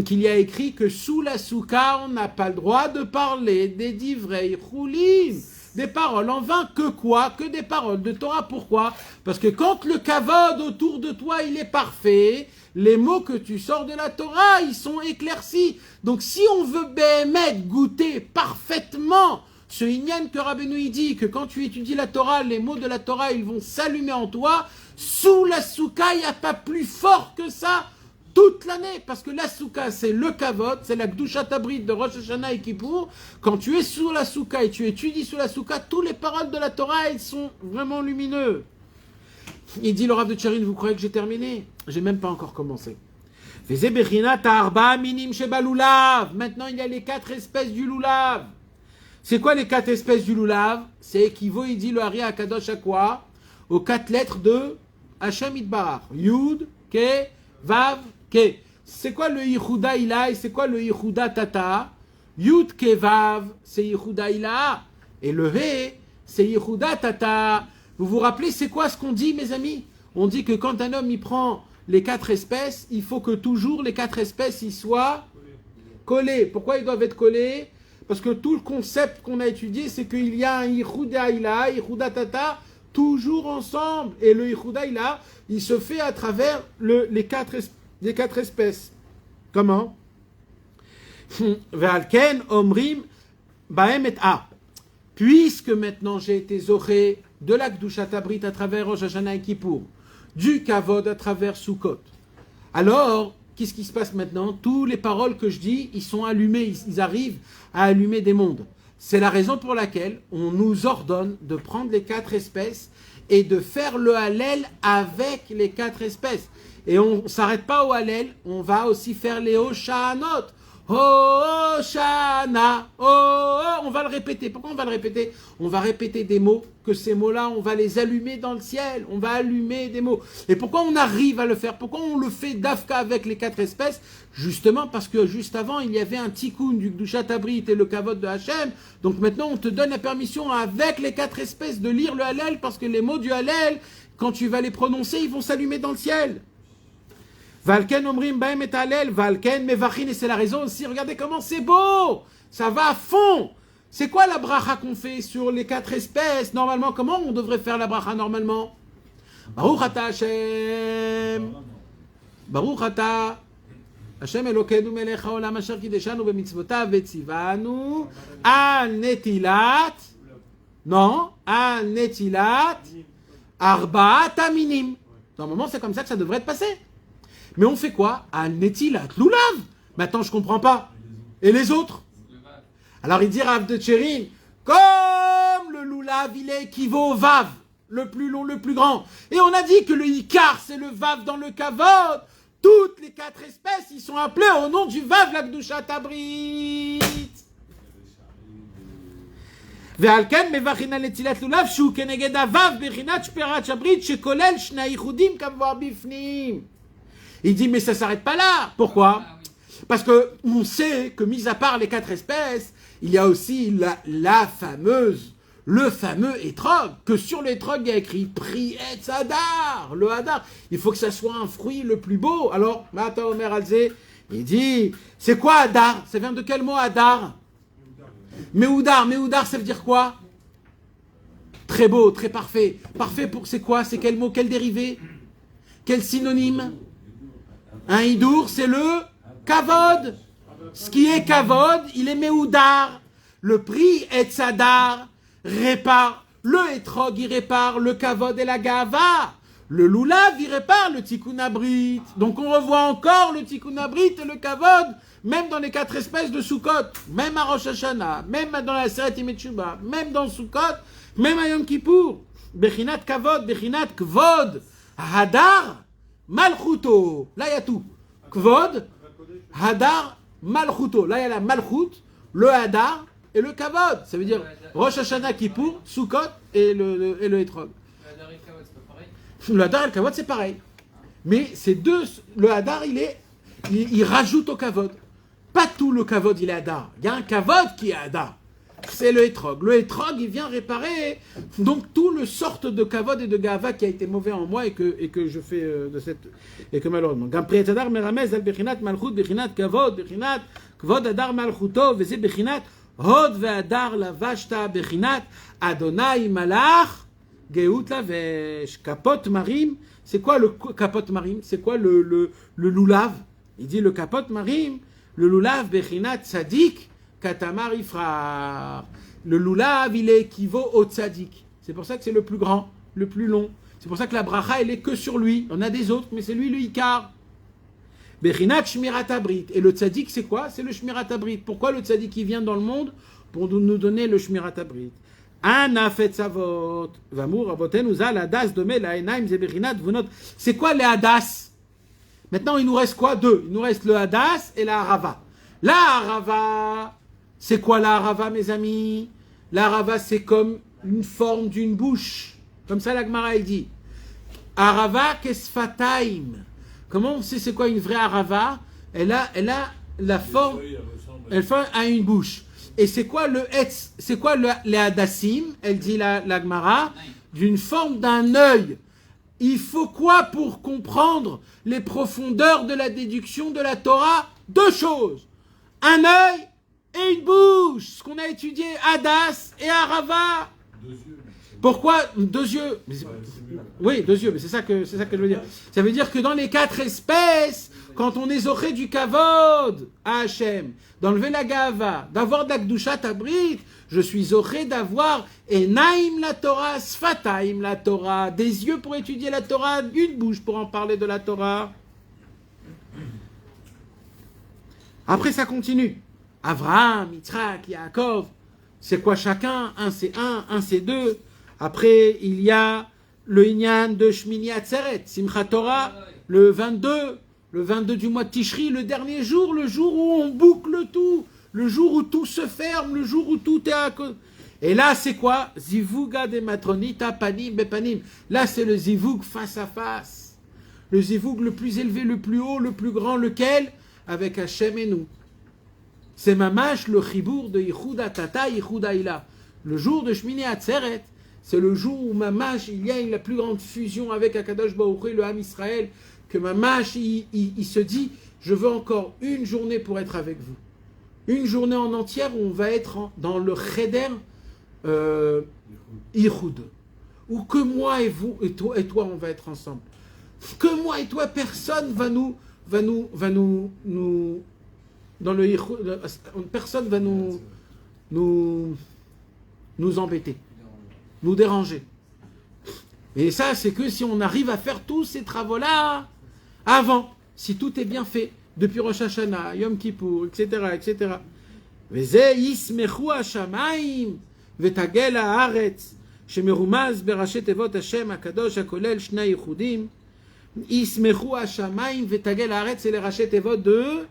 qu'il y a écrit que sous la souka, on n'a pas le droit de parler des divrei choulim, des paroles en vain, que quoi? Que des paroles de Torah. Pourquoi? Parce que quand le kavod autour de toi, il est parfait, les mots que tu sors de la Torah, ils sont éclaircis. Donc si on veut béhémet goûter parfaitement ce inyan que Rabbeinu il dit, que quand tu étudies la Torah, les mots de la Torah, ils vont s'allumer en toi, sous la souka, il n'y a pas plus fort que ça toute l'année, parce que la souka, c'est le kavod, c'est la Gdushat Abrit de Rosh Hashanah et Kippour. Quand tu es sous la souka et tu étudies sous la souka, toutes les paroles de la Torah, elles sont vraiment lumineuses. Il dit, le Rav de Tchérin, vous croyez que j'ai terminé? J'ai même pas encore commencé. Maintenant, il y a les 4 espèces du loulav. C'est quoi les 4 espèces du loulav? C'est équivaut, il dit le Hari Akadosh à quoi? Aux 4 lettres de Hashem Itbarach. Yud, Ke, Vav, Ke. C'est quoi le Yichuda Ila et c'est quoi le Yichuda Tata? Yud, Ke, Vav, c'est Yichuda Ila. Et le He, c'est Yichuda Tata. Vous vous rappelez, c'est quoi ce qu'on dit, mes amis? On dit que quand un homme il prend les 4 espèces, il faut que toujours les 4 espèces y soient collées. Pourquoi ils doivent être collés? Parce que tout le concept qu'on a étudié, c'est qu'il y a un Yichuda Ila, Yichuda Tata, toujours ensemble. Et le Yichuda Ila, il se fait à travers les 4 espèces. Comment? Ve'alken omrim ba'em et a. Puisque maintenant j'ai été zoré de la Gdushat Abrit à travers Rosh Hashanah et Kippour, du Kavod à travers Sukkot. Alors, qu'est-ce qui se passe maintenant? Toutes les paroles que je dis, ils sont allumés, ils arrivent à allumer des mondes. C'est la raison pour laquelle on nous ordonne de prendre les 4 espèces et de faire le Hallel avec les 4 espèces. Et on ne s'arrête pas au Hallel, on va aussi faire les Hoshanot. Hoshana, on va le répéter. Pourquoi on va le répéter? On va répéter des mots, que ces mots-là, on va les allumer dans le ciel. On va allumer des mots. Et pourquoi on arrive à le faire? Pourquoi on le fait d'Afka avec les 4 espèces? Justement parce que juste avant, il y avait un tikkun du Gdushat Abrit et le kavod de Hachem. Donc maintenant, on te donne la permission avec les 4 espèces de lire le Hallel, parce que les mots du Hallel, quand tu vas les prononcer, ils vont s'allumer dans le ciel. Valken omrim baem et halel, valken mevachin, et c'est la raison aussi, regardez comment c'est beau, ça va à fond. C'est quoi la bracha qu'on fait sur les 4 espèces? Normalement, comment on devrait faire la bracha normalement? Baruch ata Hashem, Baruch ata Hashem Elokeinu melech haolam asher kideshanu b'mitzvotav v'tzivanu al netilat, non, al netilat arba'at aminim. Normalement, c'est comme ça que ça devrait être passé. Mais on fait quoi? Al netilat lulav. Maintenant, je comprends pas. Et les autres? Alors il dit Rav de Tchérin, comme le lulav, il équivaut au vav, le plus long, le plus grand. Et on a dit que le ikar, c'est le vav dans le kavod. Toutes les 4 espèces, ils sont appelés au nom du vav, la Kedushat Abrit. Ve'alken mevachin al netilat lulav, shu keneged avav bechinat shperat shabrit, shekolel shna yichudim kamvar bifnim. Il dit, mais ça s'arrête pas là. Pourquoi? Parce que on sait que, mis à part les 4 espèces, il y a aussi le fameux étrog, que sur l'étrog, il y a écrit Pri Etz Hadar, le Hadar. Il faut que ça soit un fruit le plus beau. Alors, Mata Omer Alze, il dit, c'est quoi Hadar? Ça vient de quel mot Hadar? Mehoudar, ça veut dire quoi? Très beau, très parfait. Parfait pour, c'est quoi? C'est quel mot? Quel dérivé? Quel synonyme? Un hidour, c'est le kavod. Ce qui est kavod, il est mehoudar. Le prix Etz Hadar répare. Le etrog, il répare le kavod et la gava. Le lulav, il répare le tikkun abrit. Donc on revoit encore le tikkun abrit et le kavod, même dans les 4 espèces de Sukkot, même à Rosh Hashanah, même dans la Seret Yom Teshuvah, même dans Sukkot, même à Yom Kippour. Bechinat kavod, bechinat kvod, hadar, malchuto. Là, il y a tout. Kvod, hadar, malchuto. Là, il y a la malchut, le hadar et le kavod. Ça veut dire Rosh Hashanah, Kippour, Sukkot et le etrog. Le hadar et le kavod, c'est pas pareil? Le hadar et le kavod, c'est pareil. Mais c'est deux. Le hadar, il rajoute au kavod. Pas tout le kavod, il est hadar. Il y a un kavod qui est hadar. C'est le etrog. Le etrog, il vient réparer donc tout le sorte de kavod et de gava qui a été mauvais en moi et que je fais de cette et que malheureusement. Gam pri Etz Hadar meramez al bechinat malchut bechinat kavod bechinat kvod hadar malchuto veze bechinat hod ve'hadar lavashta bechinat Adonai malach geut lavesh kapot marim. C'est quoi le kapot marim? C'est quoi le lulav? Il dit le kapot marim, le lulav bechinat tzadik katamar ifrar. Le lulav, il équivaut au tzadik. C'est pour ça que c'est le plus grand, le plus long. C'est pour ça que la bracha, elle est que sur lui. On a des autres, mais c'est lui le ikar. Bechinat shmirat abrit. Et le tzadik, c'est quoi? C'est le shmirat abrit. Pourquoi le tzadik, il vient dans le monde? Pour nous donner le shmirat abrit. Ana fet savot. Vamur avotenu zal hadas dome la enaim ze bechinat vunot. C'est quoi les hadas? Maintenant, il nous reste quoi? 2. Il nous reste le hadas et la harava. La harava, c'est quoi la harava, mes amis? La harava, c'est comme une forme d'une bouche. Comme ça, la Gemara, elle dit. Harava kesfataim. Comment on sait c'est quoi une vraie harava? Elle a la forme, elle a une bouche. Et c'est quoi le etz? C'est quoi les hadassim? Elle dit la Gemara, d'une forme d'un œil. Il faut quoi pour comprendre les profondeurs de la déduction de la Torah? 2 choses. Un œil et une bouche. Ce qu'on a étudié, Hadas et Harava. 2 yeux. Pourquoi 2 yeux? Oui, 2 yeux, mais c'est ça que je veux dire. Ça veut dire que dans les 4 espèces, quand on est zoré du kavod à Hachem, d'enlever la gava, d'avoir de la Kedushat Abrit, je suis zoré d'avoir enaim la Torah, sfataim la Torah, des yeux pour étudier la Torah, une bouche pour en parler de la Torah. Après, ça continue. Avraham, Yitzhak, Yaakov, c'est quoi chacun? Un c'est 1, un c'est 2. Après, il y a le Inyan de Shmini Atzeret, Simchat Torah, le 22 du mois de Tishri, le dernier jour, le jour où on boucle tout, le jour où tout se ferme, le jour où tout est à cause. Et là, c'est quoi? Zivuga de matronita panim bepanim. Là, c'est le zivug face à face. Le zivug le plus élevé, le plus haut, le plus grand, lequel? Avec Hachem et nous. C'est mamash le chibour de Yichuda Tata, Yichuda Ila. Le jour de Shmini Atzeret, c'est le jour où mamash, il y a la plus grande fusion avec Akadosh Baruch Hu et le Ham Israël, que mamash, il se dit, je veux encore une journée pour être avec vous. Une journée en entière où on va être dans le cheder Yichud. Où que moi et vous, et toi, on va être ensemble. Que moi et toi, personne va nous dans le personne va nous embêter, nous déranger. Et ça, c'est que si on arrive à faire tous ces travaux-là avant, si tout est bien fait, depuis Rosh Hashanah, Yom Kippour, etc., etc. וזה ישמחו השמיים ותגל הארץ שמרומז בראשי תיבות השם הקדוש הכולל שני ייחודים. ישמחו השמיים ותגל הארץ, c'est les ראשי תיבות de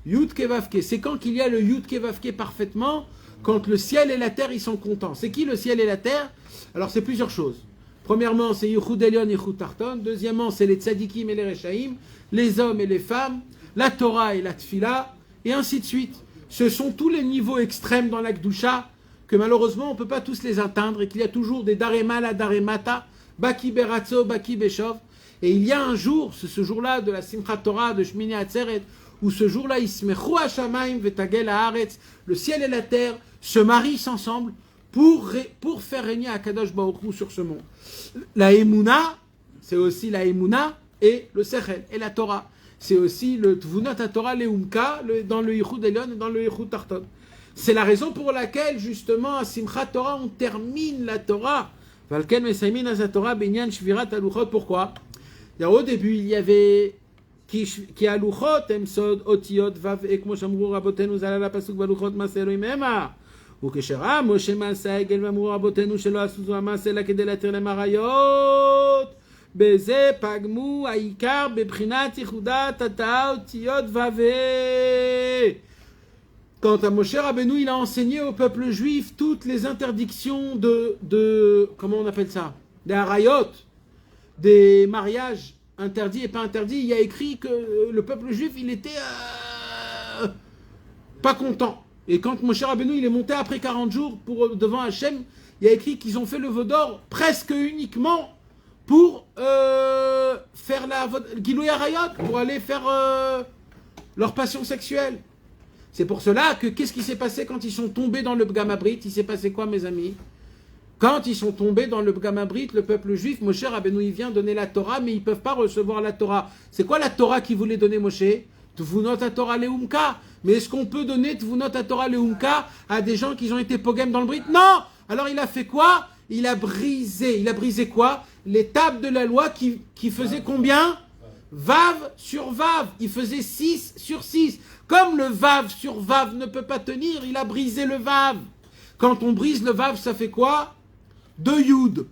Yud Kevavke. C'est quand qu'il y a le Yud Kevavke parfaitement, quand le ciel et la terre ils sont contents. C'est qui le ciel et la terre? Alors c'est plusieurs choses. Premièrement, c'est Yichud Elyon, Yichud Tarton. Deuxièmement, c'est les tzadikim et les rechaïm, les hommes et les femmes, la Torah et la Tfila, et ainsi de suite. Ce sont tous les niveaux extrêmes dans la Kedusha que malheureusement on ne peut pas tous les atteindre et qu'il y a toujours des Daremala, Daremata, Baki Beratzo, Baki Beshov. Et il y a un jour, c'est ce jour-là de la Simchat Torah, de Shmini Atzeret, où ce jour-là, Yismechu Hashamayim Vetagel Haaretz, le ciel et la terre se marient ensemble pour faire régner Akadosh Baruch Hu sur ce monde. La Emouna, c'est aussi la Emouna et le Sechel et la Torah. C'est aussi le Tvunot HaTorah, le Umka, dans le Yichud Elyon et dans le Yichud Tarton. C'est la raison pour laquelle, justement, à Simchat Torah, on termine la Torah. Valken Mesaymin Torah Binyan Shvirat Aluchot. Pourquoi? Au début, il y avait qui Aluchot, Emsod, Otiot, Vav, et כמו שאמרו רבותינו, זה עלה לפסוק בלוחות מעשה אלוהים המה. וכשראה משה מעשה העגל ואמרו רבותינו שלא עשו זו המעשה אלא כדי להתיר להם עריות. בזה פגמו העיקר בבחינת ייחודת התא אותיות ו"ו. Quant à Moshe Rabbeinu, il a enseigné au peuple juif toutes les interdictions de comment on appelle ça, des harayot, des mariages interdits et pas interdits. Il a écrit que le peuple juif, il était pas content. Et quand Moshe Rabbeinu, il est monté après 40 jours devant Hachem, il a écrit qu'ils ont fait le Vaudor presque uniquement pour faire la Gilui Arayot, pour aller faire leur passion sexuelle. C'est pour cela que qu'est-ce qui s'est passé quand ils sont tombés dans le Pgam Abrit? Il s'est passé quoi, mes amis? Quand ils sont tombés dans le Pgam Abrit, le peuple juif, Moshe Rabbeinu, il vient donner la Torah, mais ils ne peuvent pas recevoir la Torah. C'est quoi la Torah qu'il voulait donner Moshe? Tvunot HaTorah Leumka. Mais est-ce qu'on peut donner Tvunot HaTorah Leumka à des gens qui ont été pogem dans le Brit? Non. Alors il a fait quoi? Il a brisé quoi? Les tables de la loi qui faisaient combien? Vav sur Vav. Il faisait 6 sur 6. Comme le Vav sur Vav ne peut pas tenir, il a brisé le Vav. Quand on brise le Vav, ça fait quoi? 2 Yud.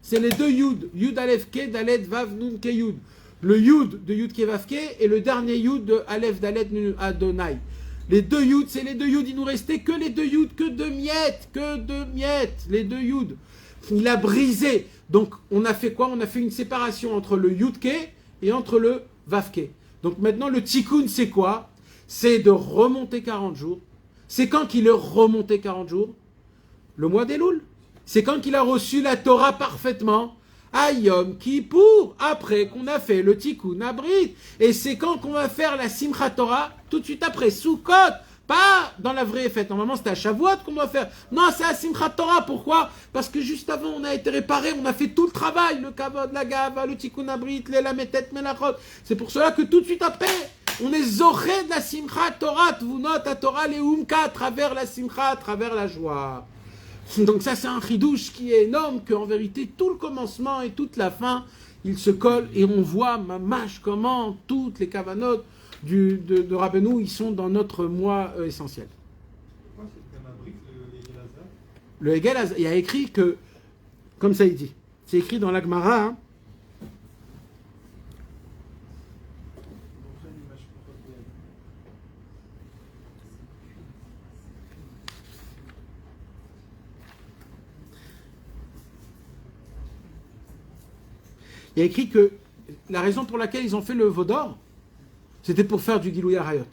C'est les 2 Yud. Yud Aleph Ke, Dalet, Vav, Nun, Ke, Yud. Le Yud de Yud Ke, Vav, Ke et le dernier Yud de Aleph, Dalet, Nun, Adonai. Les 2 Yud, c'est les 2 Yud. Il nous restait que les 2 Yud, que 2 miettes. Les 2 Yud. Il a brisé. Donc, on a fait quoi? On a fait une séparation entre le Yud Ke et entre le Vav Ke. Donc maintenant, le Tikkun, c'est quoi? C'est de remonter 40 jours. C'est quand qu'il est remonté 40 jours? Le mois d'Elul. C'est quand qu'il a reçu la Torah parfaitement? À Yom Kippour, après qu'on a fait le Tikkun Abrit. Et c'est quand qu'on va faire la Simchat Torah? Tout de suite après, Sukkot. Pas dans la vraie fête. Normalement, c'était à Shavuot qu'on doit faire. Non, c'est à Simchat Torah. Pourquoi? Parce que juste avant, on a été réparé, on a fait tout le travail. Le Kavod, la Gava, le Tikkun Abrit, les Lametet, Melachot. C'est pour cela que tout de suite après, on est zoré de la Simchat Torah, Tvunot HaTorah Leumka, à travers la Simcha, à travers la joie. Donc ça, c'est un chidouche qui est énorme, qu'en vérité, tout le commencement et toute la fin, ils se collent et on voit, mamash, comment toutes les kavanotes de Rabbeinu, ils sont dans notre moi essentiel. Pourquoi c'est le Gamabrit, le Egel Hazar? Le Egel Hazar, il y a écrit que, comme ça il dit, c'est écrit dans la Gemara, hein, il y a écrit que la raison pour laquelle ils ont fait le Vaudor, c'était pour faire du Gilui Arayot.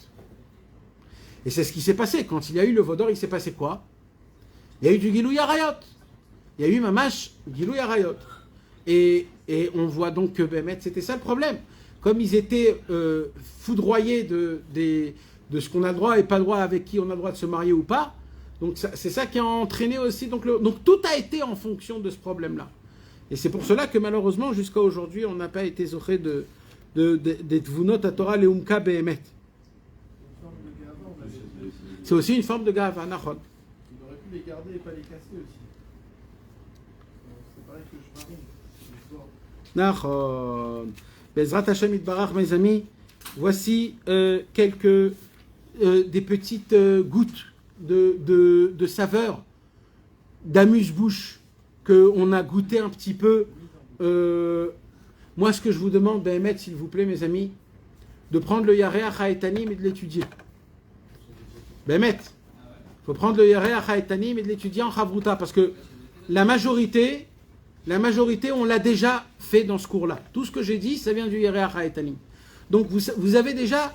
Et c'est ce qui s'est passé. Quand il y a eu le Vaudor, il s'est passé quoi? Il y a eu du Gilui Arayot. Il y a eu Mamash Gilui Arayot. Et on voit donc que Bémet, c'était ça le problème. Comme ils étaient foudroyés de ce qu'on a droit et pas droit, avec qui on a le droit de se marier ou pas, donc c'est ça qui a entraîné aussi. Donc tout a été en fonction de ce problème-là. Et c'est pour cela que malheureusement, jusqu'à aujourd'hui, on n'a pas été zoché des Tvunot à Torah Leumka Behemet. C'est aussi une forme de gava, Nachon. Il aurait pu les garder et pas les casser aussi. C'est pareil que je marie. Nachon. Bezrat Hashem Itbarach, mes amis, voici quelques des petites gouttes de saveur, d'amuse-bouche qu'on a goûté un petit peu. Moi, ce que je vous demande, Behemet, s'il vous plaît, mes amis, de prendre le Yareach Haetanim et de l'étudier. Behemet, il faut prendre le Yareach Haetanim et de l'étudier en Chavruta, parce que la majorité, on l'a déjà fait dans ce cours-là. Tout ce que j'ai dit, ça vient du Yareach Haetanim. Donc, vous avez déjà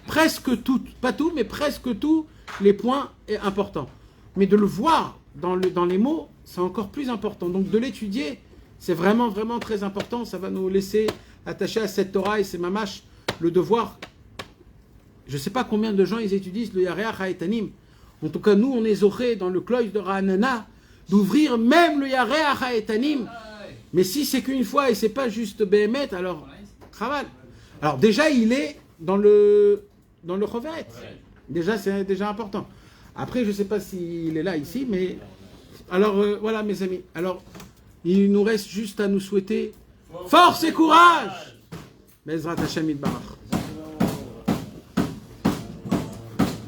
presque tout, pas tout, mais presque tous les points importants. Mais de le voir dans les mots, c'est encore plus important. Donc, de l'étudier, c'est vraiment, vraiment très important. Ça va nous laisser attachés à cette Torah et c'est mamash le devoir. Je ne sais pas combien de gens ils étudient le Yareach Haetanim. En tout cas, nous, on est zorés dans le cloître de Ra'anana d'ouvrir même le Yareach Haetanim. Mais si c'est qu'une fois et c'est pas juste Behemet, alors Chaval. Alors déjà, il est dans le Choveret. Déjà, c'est déjà important. Après, je ne sais pas s'il est là ici, mais alors voilà, mes amis. Alors, il nous reste juste à nous souhaiter force et courage. Bezrat Hashem Yitbarach.